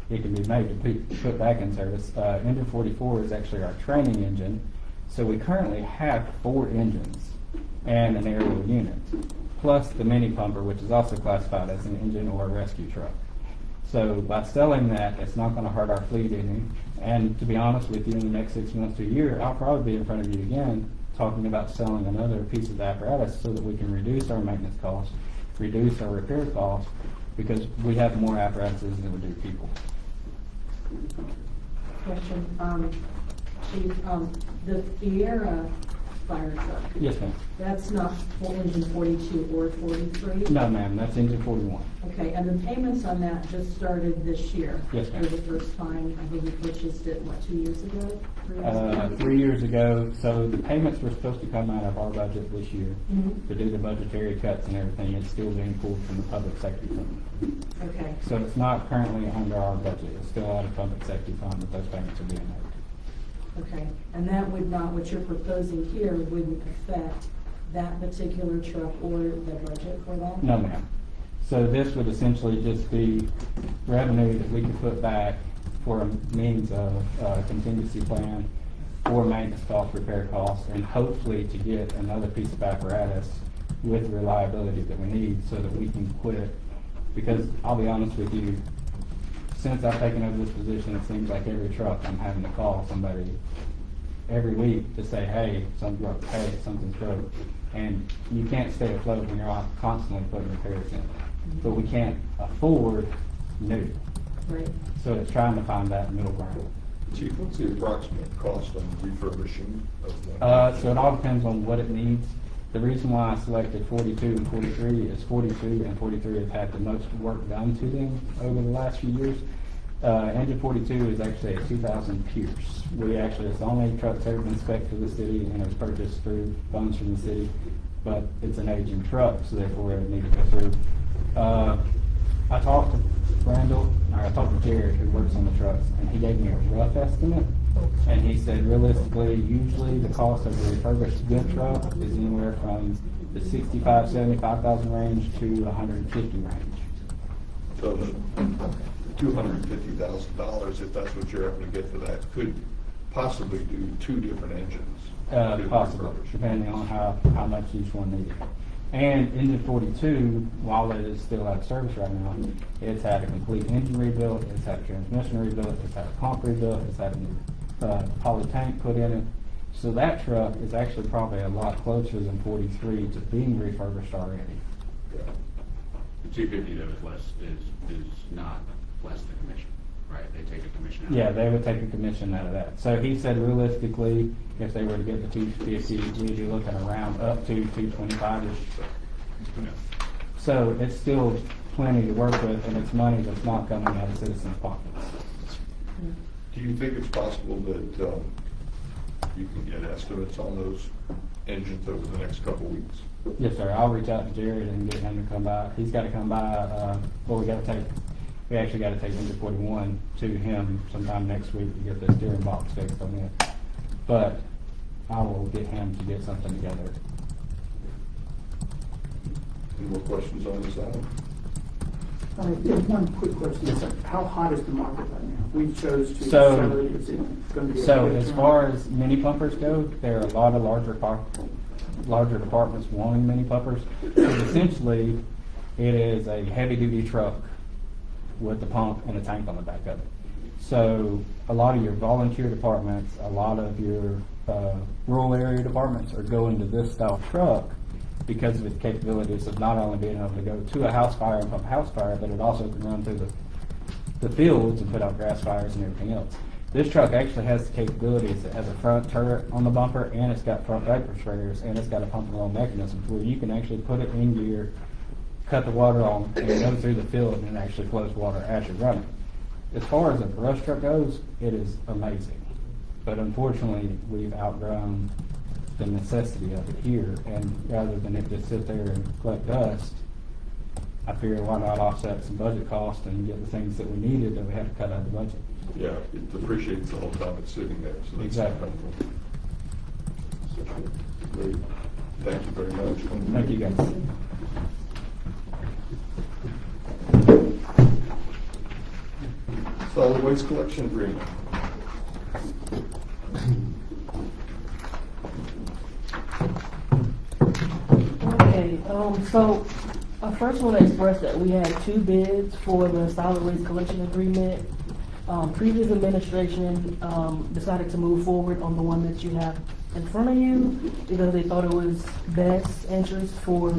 it can be made to be put back in service. Engine 44 is actually our training engine. So we currently have 4 engines and an aerial unit, plus the mini pumper, which is also classified as an engine or a rescue truck. So by selling that, it's not going to hurt our fleet any. And to be honest with you, in the next 6 months to a year, I'll probably be in front of you again talking about selling another piece of apparatus so that we can reduce our maintenance costs, reduce our repair costs, because we have more apparatuses than we do people. Question, Chief, the Fiera fire truck, Yes, ma'am. that's not for engine 42 or 43? No, ma'am, that's engine 41. Okay, and the payments on that just started this year? Yes, ma'am. For the first time, I think you purchased it, 2 years ago? 3 years ago? 3 years ago, so the payments were supposed to come out of our budget this year. Mhm. To do the budgetary cuts and everything, it's still being pulled from the public safety fund. Okay, So it's not currently under our budget, it's still out of public safety fund that those payments are being made. okay. And that would not, what you're proposing here wouldn't affect that particular truck or the budget for that? No, ma'am. So this would essentially just be revenue that we could put back for a means of contingency plan for maintenance costs, repair costs, and hopefully to get another piece of apparatus with the reliability that we need so that we can quit. Because I'll be honest with you, since I've taken over this position, it seems like every truck I'm having to call somebody every week to say, hey, something's broke, hey, something's broke. And you can't stay afloat when you're constantly putting repairs in. But we can't afford new. Right. So it's trying to find that middle ground. Chief, what's the approximate cost on refurbishing of one? So it all depends on what it needs. The reason why I selected 42 and 43 is 42 and 43 have had the most work done to them over the last few years. Engine 42 is actually a 2000 Pierce. It's the only truck that's ever been spec'd for the city, and it was purchased through funds from the city, but it's an aging truck, so therefore it needed to go through. I talked to Jared, who works on the trucks, and he gave me a rough estimate. And he said realistically, usually the cost of a refurbished good truck is anywhere from the $65,000, $75,000 range to $150,000 range. So $250,000, if that's what you're having to get for that, could possibly do 2 different engines. Possible, depending on how much each one needed. And engine 42, while it is still out of service right now, it's had a complete engine rebuilt, it's had a transmission rebuilt, it's had a pump rebuilt, it's had a new poly tank put in it. So that truck is actually probably a lot closer than 43 to being refurbished already. Yeah. The 250 though is less, is not less than commission, right? They take a commission out. Yeah, they would take a commission out of that. So he said realistically, if they were to get the 250, we'd be looking around up to 225-ish. So it's still plenty to work with, and it's money that's not coming out of citizens' pockets. Do you think it's possible that you can get estimates on those engines over the next couple weeks? Yes, sir. I'll reach out to Jared and get him to come by. He's got to come by. We actually got to take engine 41 to him sometime next week to get the steering box fixed on it. But I will get him to get something together. Any more questions on this item? One quick question. Yes, sir. How hot is the market right now? We chose to So- sell it. Is it going to be a So good as turn? far as mini pumpers go, there are a lot of larger departments wanting mini pumpers. Essentially, it is a heavy-duty truck with the pump and a tank on the back of it. So a lot of your volunteer departments, a lot of your rural area departments are going to this style truck because of its capabilities of not only being able to go to a house fire and pump a house fire, but it also can run through the fields and put out grass fires and everything else. This truck actually has the capabilities. It has a front turret on the bumper, and it's got front vapor sprayers, and it's got a pump and roll mechanism where you can actually put it in gear, cut the water on, and go through the field, and it actually flows water as you're running. As far as a brush truck goes, it is amazing. But unfortunately, we've outgrown the necessity of it here, and rather than it just sit there and collect dust, I figured why not offset some budget costs and get the things that we needed that we had to cut out of the budget. Yeah, it depreciates the whole time it's sitting there, so that's. Exactly. Great. Thank you very much. Thank you, guys. Solid waste collection agreement. Okay, so I first want to express that we had 2 bids for the solid waste collection agreement. Previous administration decided to move forward on the one that you have in front of you because they thought it was best interest for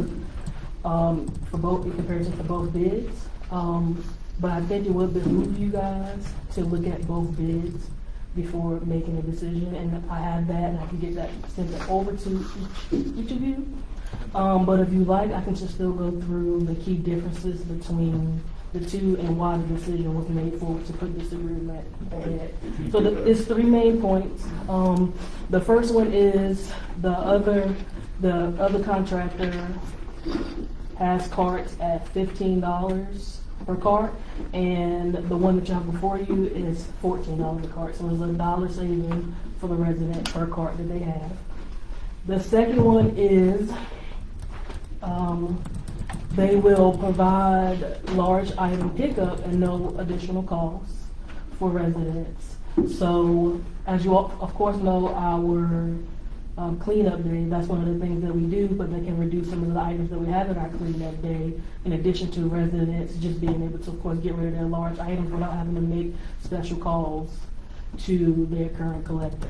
both, in comparison to both bids. But I think it would behoove you guys to look at both bids before making a decision, and I have that, and I can get that sent over to each of you. But if you like, I can just still go through the key differences between the two and why the decision was made to put this agreement ahead. So it's 3 main points. The first one is the other contractor has carts at $15 per cart, and the one that you have before you is $14 a cart. So there's $1 saving for the resident per cart that they have. The second one is they will provide large item pickup and no additional costs for residents. So as you all, of course, know, our cleanup day, that's one of the things that we do, but they can reduce some of the items that we have in our cleanup day, in addition to residents just being able to, of course, get rid of their large items without having to make special calls to their current collector.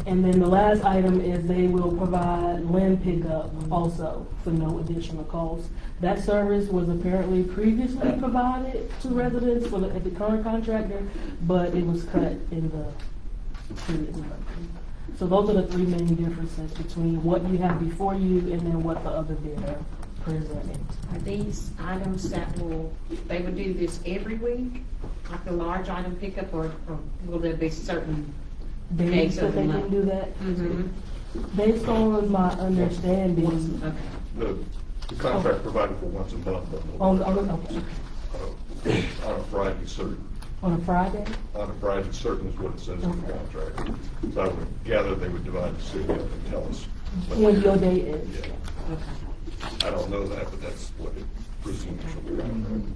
And then the last item is they will provide land pickup also for no additional cost. That service was apparently previously provided to residents for the current contractor, but it was cut in the previous month. So those are the 3 main differences between what you have before you and then what the other bidder presented. Are these items that they would do this every week, like a large item pickup, or will there be certain Days days that of the they can month? do that? Mhm. Based on my understanding, Okay. The contract provided for once a month. on On a Friday certain. a Friday? On a Friday certain is what it says in the contract. So I would gather they would divide the city up and tell us. When your day is? Yeah. I don't know that, but that's what it presumes from the contract.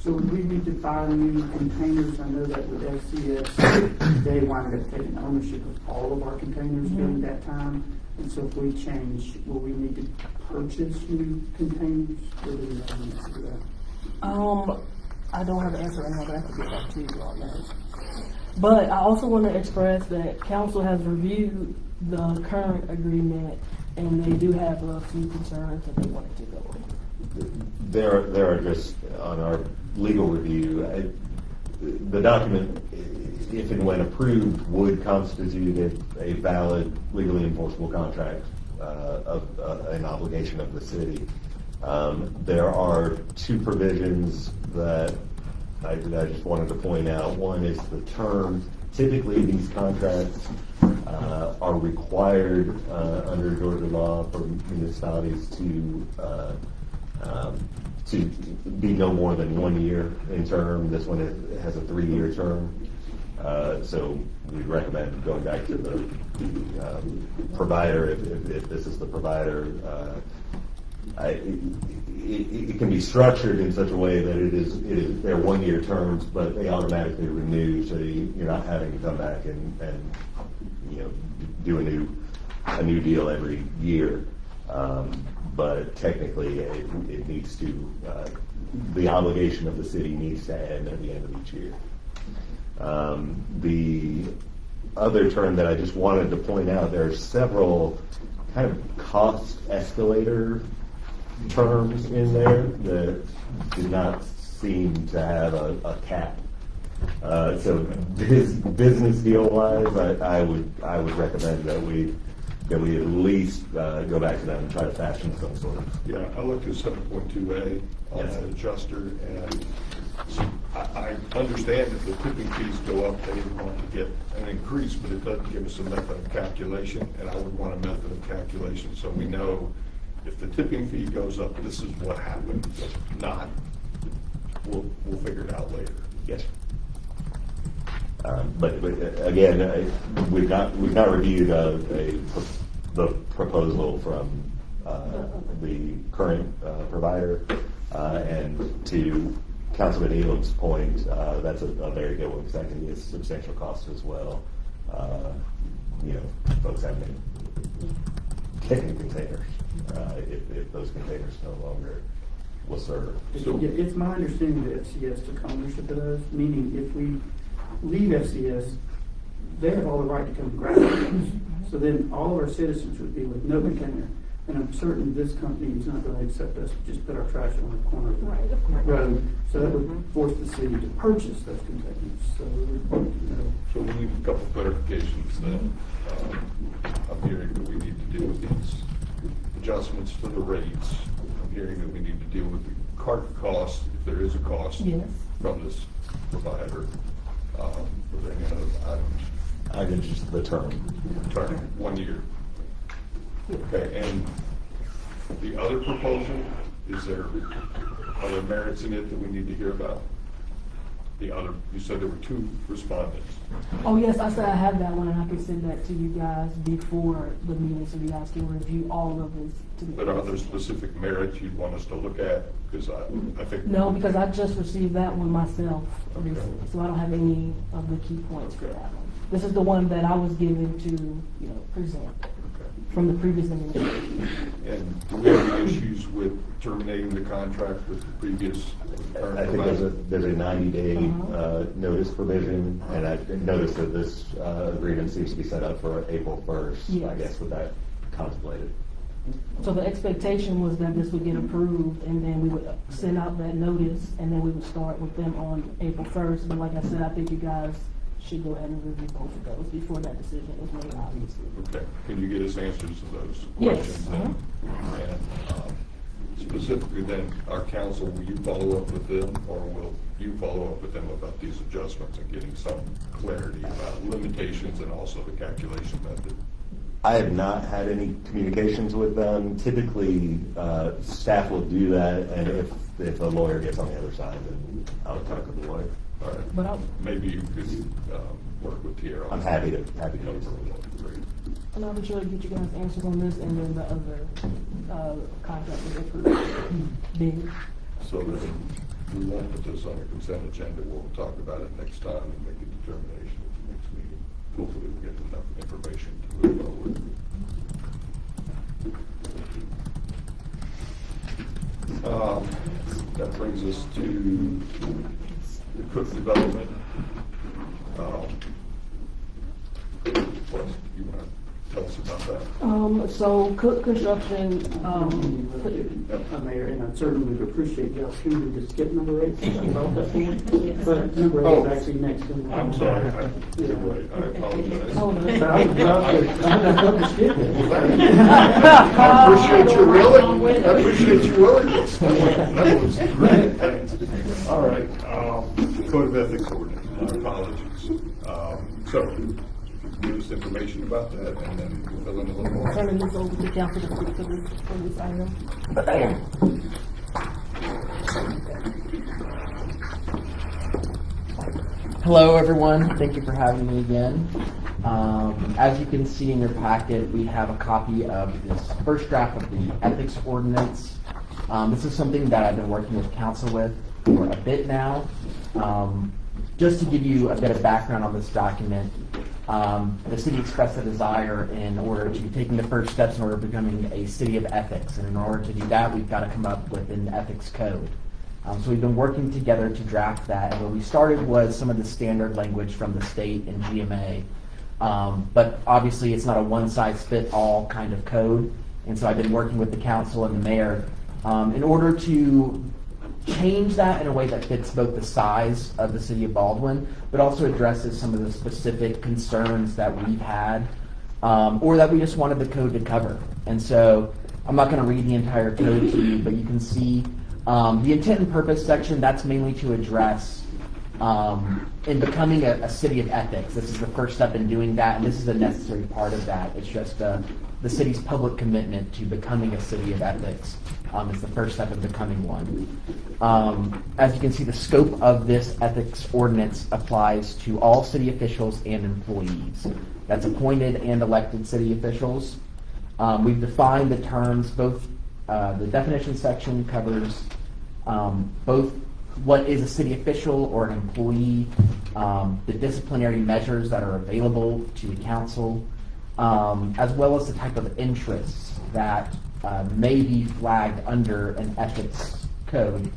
So we need to buy new containers. I know that with FCS, they wind up taking ownership of all of our containers during that time. And so if we change, will we need to purchase new containers? Or do we not need to do that? I don't have an answer right now, but I can get back to you on that. But I also want to express that council has reviewed the current agreement, and they do have a few concerns that they wanted to go over. There are just, on our legal review, the document, if and when approved, would constitute a valid, legally enforceable contract of an obligation of the city. There are 2 provisions that I just wanted to point out. One is the term. Typically, these contracts are required under Georgia law for municipalities to be no more than 1 year in term. This one has a 3-year term. So we recommend going back to the provider if this is the provider. It can be structured in such a way that they're 1-year terms, but they automatically renew, so you're not having to come back and do a new deal every year. But technically, it needs to, the obligation of the city needs to end at the end of each year. The other term that I just wanted to point out, there are several kind of cost escalator terms in there that do not seem to have a cap So business deal wise, I would recommend that we at least go back to them and try to fashion some sort of. Yeah, I looked at 7.2A on Yes. that adjuster, and I understand if the tipping fees go up, they want to get an increase, but it doesn't give us a method of calculation, and I would want a method of calculation, so we know if the tipping fee goes up, this is what happens. If not, we'll figure it out later. Yes. But again, we've not reviewed the proposal from the current provider, and to Councilman Elam's point, that's a very good one, because that can be a substantial cost as well. Folks having getting containers, if those containers no longer will serve. It's my understanding that FCS took ownership of those, meaning if we leave FCS, they have all the right to come grab those. So then all of our citizens would be with no container. And I'm certain this company is not going to accept us to just put our trash on the corner of the road. So that would force the city to purchase those containers. So, So we need a couple clarifications then. I'm hearing that we need to deal with these adjustments to the rates. I'm hearing that we need to deal with the cart cost, if there is a cost Yes. from this provider. Were there any other items? I think just the term. Term, 1 year. Okay, and the other proposal, are there merits in it that we need to hear about? The other, you said there were 2 respondents. Oh, yes, I said I had that one, and I can send that to you guys before the meeting, so you guys can review all of this. But are there specific merits you'd want us to look at? Because I think. No, because I just received that one myself Okay. recently, so I don't have any of the key points for that one. This is the one that I was given to, present from the previous administration. And do we have any issues with terminating the contract with the previous current I think provider? there's a 90-day notice provision, and I noticed that this agreement seems to be set up for April 1st. Yes. I guess with that contemplated. So the expectation was that this would get approved, and then we would send out that notice, and then we would start with them on April 1st. But like I said, I think you guys should go ahead and review both of those before that decision is made, obviously. Okay, can you get us answers to those Yes. questions then? And specifically then, our council, will you follow up with them, or will you follow up with them about these adjustments and getting some clarity about limitations and also the calculation method? I have not had any communications with them. Typically, staff will do that, and if a lawyer gets on the other side, then I'll talk with the lawyer. All right. But Maybe you could work with Tierra. I'm happy to. Great. and I'll be sure to get you guys answers on this, and then the other contract is approved. Big. So that we won't put this on a consent agenda, we'll talk about it next time and make a determination at the next meeting. Hopefully we'll get enough information to move forward. That brings us to the Cook development. What, you want to tell us about that? So Cook Construction, Mayor, and I certainly would appreciate the opportunity to skip number 8. since I brought that forward. But number 8 is actually next. I'm sorry, you're right, I apologize. But I would love to skip it. I appreciate your willingness. I appreciate your willingness. That was great. Thanks. All right, Code of Ethics ordinance, my apologies. So, give us information about that, and then we'll fill in a little more. turning this over to council to speak for this item. Hello, everyone. Thank you for having me again. As you can see in your packet, we have a copy of this first draft of the ethics ordinance. This is something that I've been working with council with for a bit now. Just to give you a bit of background on this document, the city expressed a desire in order to be taking the first steps in order of becoming a city of ethics. And in order to do that, we've got to come up with an ethics code. So we've been working together to draft that. And where we started was some of the standard language from the state and GMA. But obviously it's not a one-size-fits-all kind of code. And so I've been working with the council and the mayor in order to change that in a way that fits both the size of the city of Baldwin, but also addresses some of the specific concerns that we've had, or that we just wanted the code to cover. And so I'm not going to read the entire code to you, but you can see the intent and purpose section, that's mainly to address in becoming a city of ethics. This is the first step in doing that, and this is a necessary part of that. It's just the city's public commitment to becoming a city of ethics. It's the first step in becoming one. As you can see, the scope of this ethics ordinance applies to all city officials and employees. That's appointed and elected city officials. We've defined the terms, both the definition section covers both what is a city official or an employee, the disciplinary measures that are available to the council, as well as the type of interests that may be flagged under an ethics code.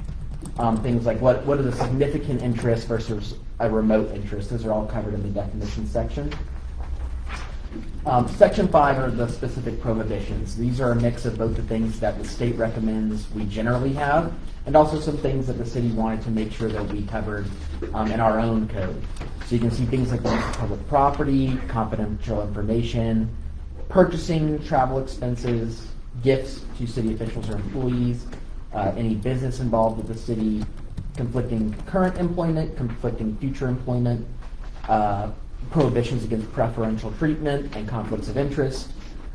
Things like what are the significant interests versus a remote interest. Those are all covered in the definition section. Section 5 are the specific prohibitions. These are a mix of both the things that the state recommends we generally have, and also some things that the city wanted to make sure that we covered in our own code. So you can see things like the use of public property, confidential information, purchasing travel expenses, gifts to city officials or employees, any business involved with the city, conflicting current employment, conflicting future employment, prohibitions against preferential treatment and conflicts of interest.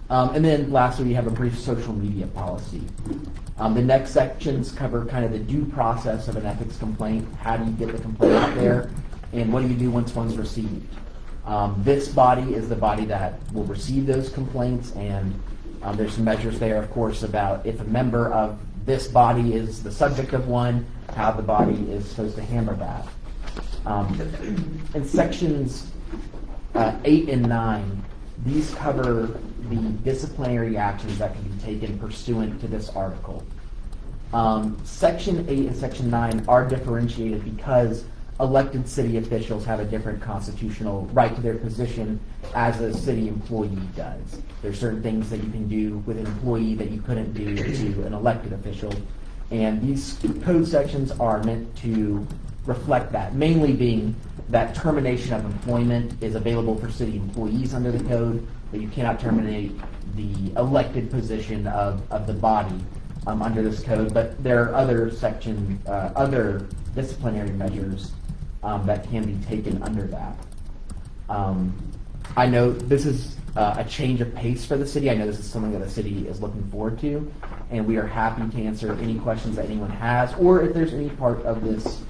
And then lastly, we have a brief social media policy. The next sections cover kind of the due process of an ethics complaint. How do you get the complaint out there? And what do you do once one's received? This body is the body that will receive those complaints, and there's some measures there, of course, about if a member of this body is the subject of one, how the body is supposed to handle that. In sections 8 and 9, these cover the disciplinary actions that can be taken pursuant to this article. Section 8 and Section 9 are differentiated because elected city officials have a different constitutional right to their position as a city employee does. There's certain things that you can do with an employee that you couldn't do to an elected official. And these code sections are meant to reflect that, mainly being that termination of employment is available for city employees under the code, but you cannot terminate the elected position of the body under this code. But there are other other disciplinary measures that can be taken under that. I know this is a change of pace for the city. I know this is something that the city is looking forward to, and we are happy to answer any questions that anyone has, or if there's any part of this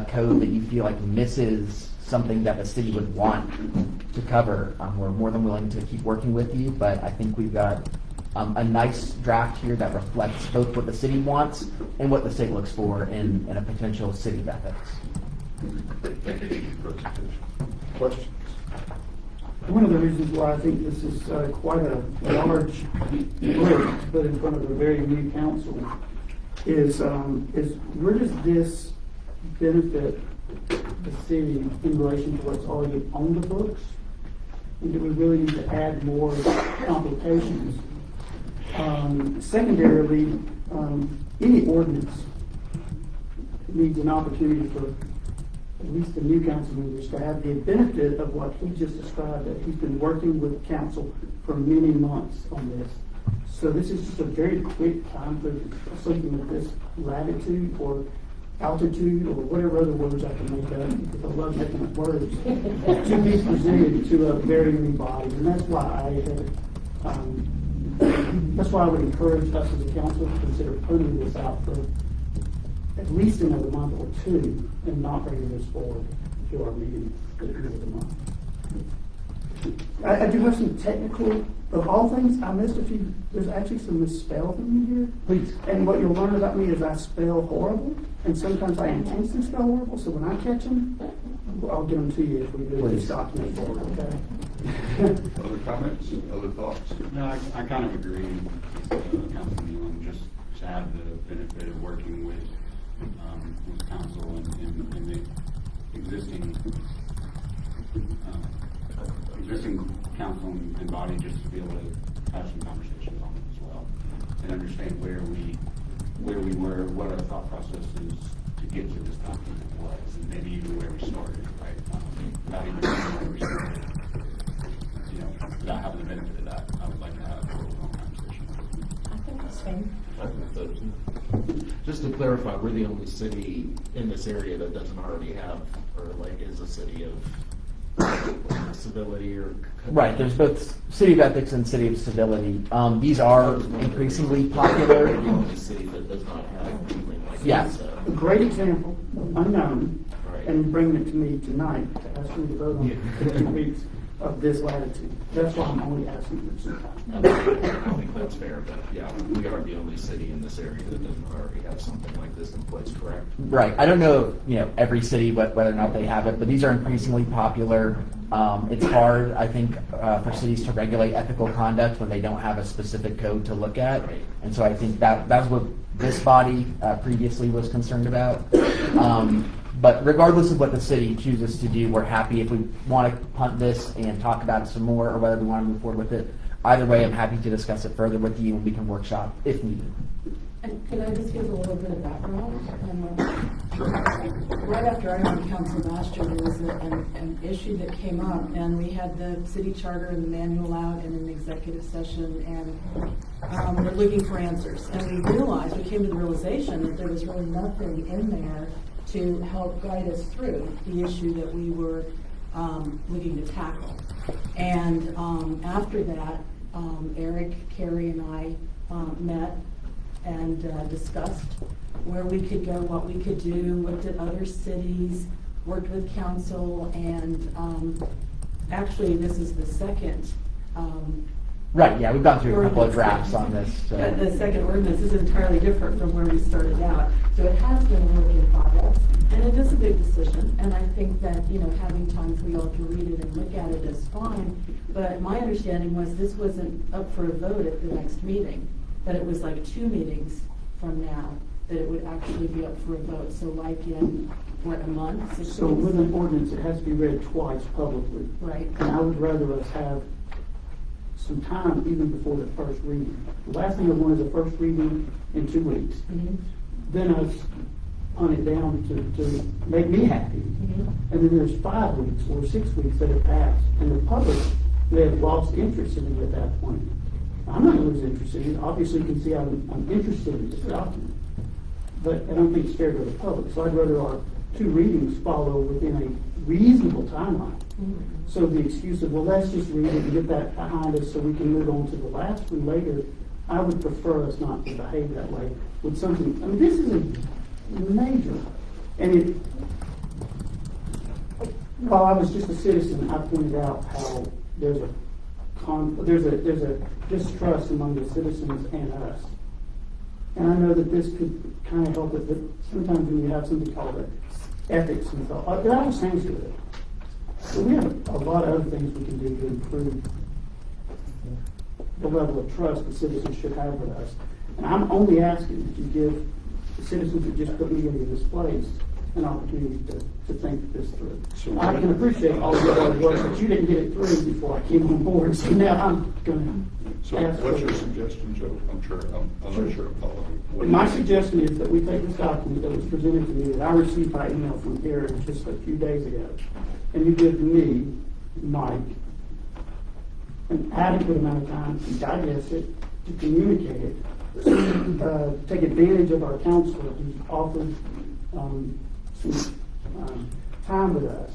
code that you feel like misses something that the city would want to cover. We're more than willing to keep working with you, but I think we've got a nice draft here that reflects both what the city wants and what the state looks for in a potential city of ethics. Questions? One of the reasons why I think this is quite a large work to put in front of a very new council is where does this benefit the city in relation to what's already on the books? And do we really need to add more complications? Secondarily, any ordinance needs an opportunity for at least the new council members to have the benefit of what he just described, that he's been working with council for many months on this. So this is just a very quick time for something of this latitude or altitude or whatever other words I can make up, because I love making up words, to be presented to a very new body. And that's why that's why I would encourage us as a council to consider putting this out for at least another month or two and not bringing this forward to our meeting at the end of the month. I do have some technical, of all things, I missed a few. There's actually some misspelled in here. Please. And what you'll learn about me is I spell horrible, and sometimes I intentionally spell horrible, so when I catch them, I'll get them to you if we do this document forward, okay? Other comments, other thoughts? No, I kind of agree with Councilman Nealon, just to have the benefit of working with council and the existing council and body, just to be able to have some conversations on it as well, and understand where we where we were, what our thought process is to get to this document was, and maybe even where we started, right? Not even knowing where we started. You know, without having the benefit of that, I would like to have a little more conversation. I think that's fair. Just to clarify, we're the only city in this area that doesn't already have, or like is a city of civility or. Right, there's both City of Ethics and City of Civility. These are increasingly popular. We're the only city that does not have anything like Yeah. that, so. A great example, unknown, Right. and bringing it to me tonight to ask me to vote on it for 2 weeks of this latitude. That's why I'm only asking for some time. I don't think that's fair, but yeah, we are the only city in this area that doesn't already have something like this in place, correct? Right. I don't know, every city, whether or not they have it, but these are increasingly popular. It's hard, I think, for cities to regulate ethical conduct when they don't have a specific code to look at. Right. And so I think that's what this body previously was concerned about. But regardless of what the city chooses to do, we're happy if we want to punt this and talk about it some more, or whether we want to move forward with it. Either way, I'm happy to discuss it further with you, and we can workshop if needed. And can I just give a little bit of background? Right after I went to council last year, there was an issue that came up, and we had the city charter and the manual out in an executive session, and we're looking for answers. And we came to the realization that there was really nothing in there to help guide us through the issue that we were looking to tackle. And after that, Eric, Carrie, and I met and discussed where we could go, what we could do, looked at other cities, worked with council, and actually this is the second. Right, yeah, we've gone through a couple of drafts on this. The second ordinance is entirely different from where we started out. So it has been a work in progress, and it is a big decision. And I think that, having time for you all to read it and look at it is fine. But my understanding was this wasn't up for a vote at the next meeting, that it was like 2 meetings from now that it would actually be up for a vote. So like in, what, a month? 6 So weeks? with an ordinance, it has to be read twice publicly. Right. And I would rather us have some time even before the first reading. The last thing I want is a first reading in 2 weeks. Mhm. Then us hunt it down to make me happy. Mhm. And then there's 5 weeks or 6 weeks that have passed, and the public may have lost interest in it at that point. I'm not going to lose interest in it. Obviously, you can see I'm interested in this document. But I don't think it's fair to the public. So I'd rather our 2 readings follow within a reasonable timeline. So the excuse of, well, let's just read it and get that behind us so we can move on to the last one later, I would prefer us not to behave that way with something. I mean, this is a major, and while I was just a citizen, I pointed out how there's a distrust among the citizens and us. And I know that this could kind of help it, but sometimes when you have something called ethics and thought, it all sounds good. But we have a lot of other things we can do to improve the level of trust the citizens should have with us. And I'm only asking that you give the citizens that just put me into this place an opportunity to think this through. So I can appreciate all your hard work, but you didn't get it through before I came on board, so now I'm going So to ask. what's for your it. suggestion, Joe? I'm not sure I'm following. What do My you- suggestion is that we take this document that was presented to me, that I received by email from Eric just a few days ago, and you give me, Mike, an adequate amount of time to digest it, to communicate it, take advantage of our counselor who's offered some time with us,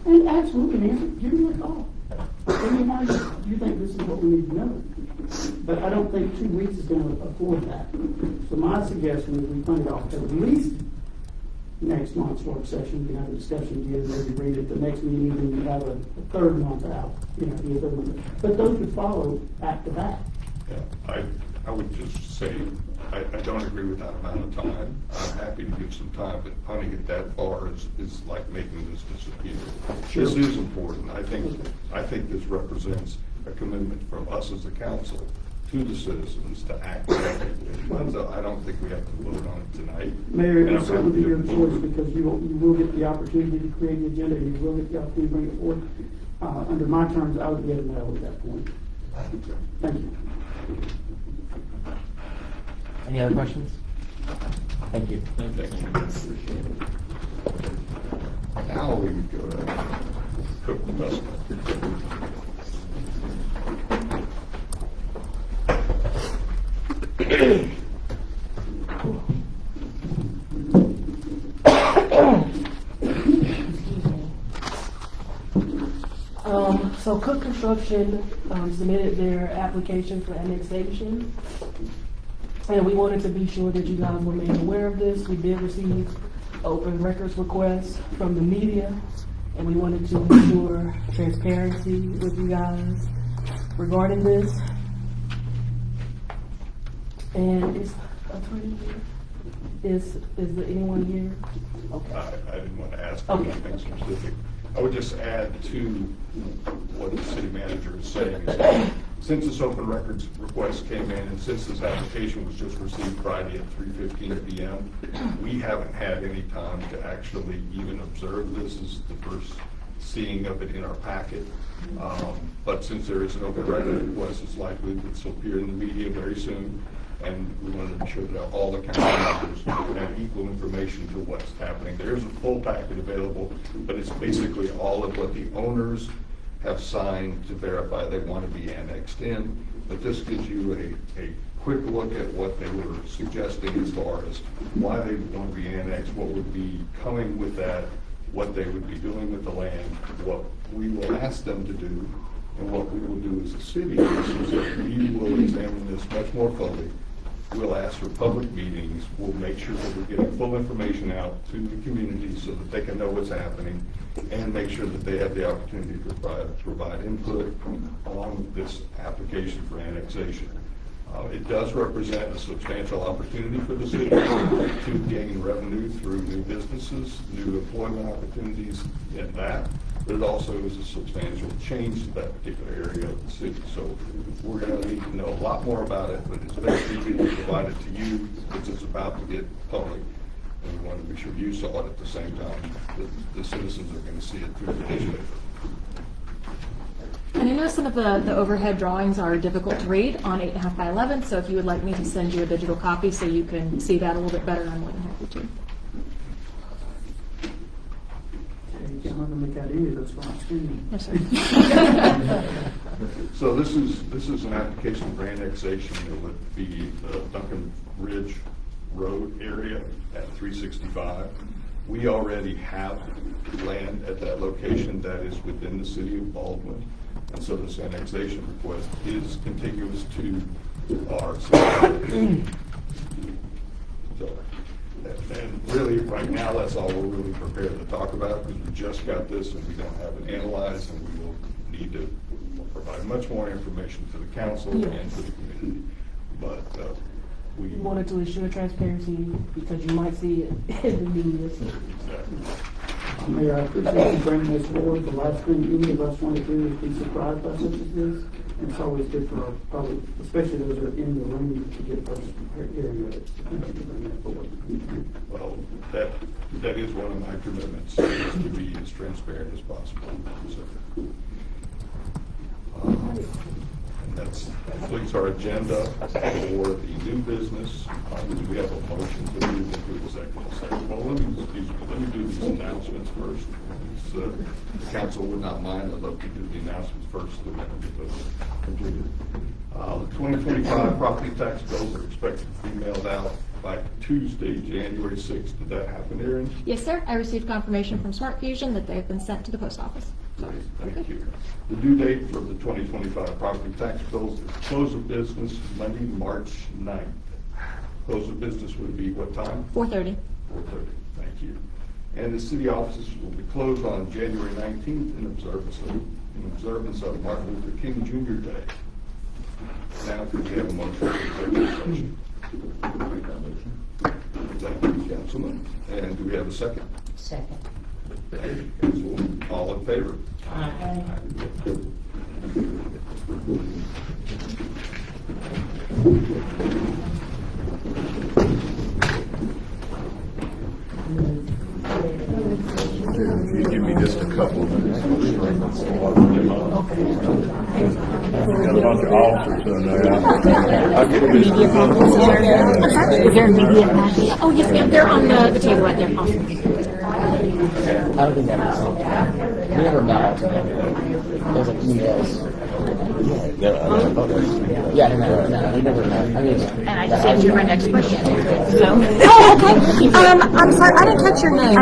and absolutely, man, give me a call. Tell me why you think this is what we need to know. But I don't think 2 weeks is going to afford that. So my suggestion is we put it off to at least next month's work session. We can have a discussion again, maybe read it the next meeting, and we have a 3rd month out. The 3rd month. But those would follow back to back. Yeah, I would just say, I don't agree with that amount of time. I'm happy to give some time, but punting it that far is like making this disappear. Sure. This is important. I think this represents a commitment from us as a council to the citizens to act effectively. So I don't think we have to vote on it tonight. Mayor, it And will I'm certainly be happy your to choice move it. because you will get the opportunity to create the agenda, and you will get the opportunity to bring it forward. Under my terms, I would be at no at that point. Thank you. Any other questions? Thank you. Now we can go to Cook Investment. So Cook Construction submitted their application for annexation. And we wanted to be sure that you guys were made aware of this. We did receive open records requests from the media, and we wanted to ensure transparency with you guys regarding this. And is attorney here? Is there anyone here? Okay. I didn't want to ask Okay. anything specific. I would just add to what the city manager is saying, is that since this open records request came in, and since this application was just received Friday at 3:15 p.m., we haven't had any time to actually even observe this. This is the first seeing of it in our packet. But since there is an open records request, it's likely that this will appear in the media very soon. And we wanted to ensure that all the council members have equal information to what's happening. There's a full packet available, but it's basically all of what the owners have signed to verify they want to be annexed in. But this gives you a quick look at what they were suggesting as far as why they want to be annexed, what would be coming with that, what they would be doing with the land, what we will ask them to do, and what we will do as a city is that we will examine this much more fully. We'll ask for public meetings. We'll make sure that we're getting full information out to the community so that they can know what's happening, and make sure that they have the opportunity to provide input on this application for annexation. It does represent a substantial opportunity for the city to gain revenue through new businesses, new employment opportunities in that, but it also is a substantial change to that particular area of the city. So we're going to need to know a lot more about it, but it's best easy to provide it to you because it's about to get public. And we want to be sure you saw it at the same time that the citizens are going to see it through the newspaper. And I know some of the overhead drawings are difficult to read on 8.5 by 11, so if you would like me to send you a digital copy so you can see that a little bit better, I'm more than happy to. You can't let them make out any of those spots, can you? Yes, sir. So this is an application for annexation. It would be the Duncan Ridge Road area at 365. We already have land at that location that is within the city of Baldwin. And so this annexation request is contiguous to our city. So, and really, right now, that's all we're really prepared to talk about, because we just got this and we don't have it analyzed, and we will need to provide much more information to the council and to the community. But we wanted to ensure transparency because you might see it in the media. Exactly. Mayor, I appreciate you bringing this forward. The last thing any of us want to do is be surprised by such as this. And it's always good for our public, especially those who are in the room, to get first hearing of it. So thank you for bringing that forward. Well, that is one of my commitments, is to be as transparent as possible. So, and that completes our agenda for the new business. Do we have a motion to move into executive session? Well, let me do these announcements first. The council would not mind. I'd love to do the announcements first, and then get those completed. The 2025 property tax bills are expected to be mailed out by Tuesday, January 6th. Did that happen, Erin? Yes, sir. I received confirmation from Smart Fusion that they have been sent to the post office. Nice, thank you. The due date for the 2025 property tax bills is close of business Monday, March 9th. Close of business would be what time? 4:30. 4:30, thank you. And the city offices will be closed on January 19th in observance of Martin Luther King Jr. Day. Now, could we have a motion for executive session? Thank you, Councilman. And do we have a second? Second. Thank you, Councilwoman. All in favor? Aye. If you give me just a couple of minutes, I'll straighten this all out. Got a bunch of officers in there. I'll get this. Media packets are, is there a media packet? Oh, yes, ma'am, they're on the table right there. Awesome. I don't think that makes sense. We never met all together. There's like emails. Yeah, no, we never met. I mean, And I just answered my next question. So. Oh, okay. I'm sorry, I didn't catch your name.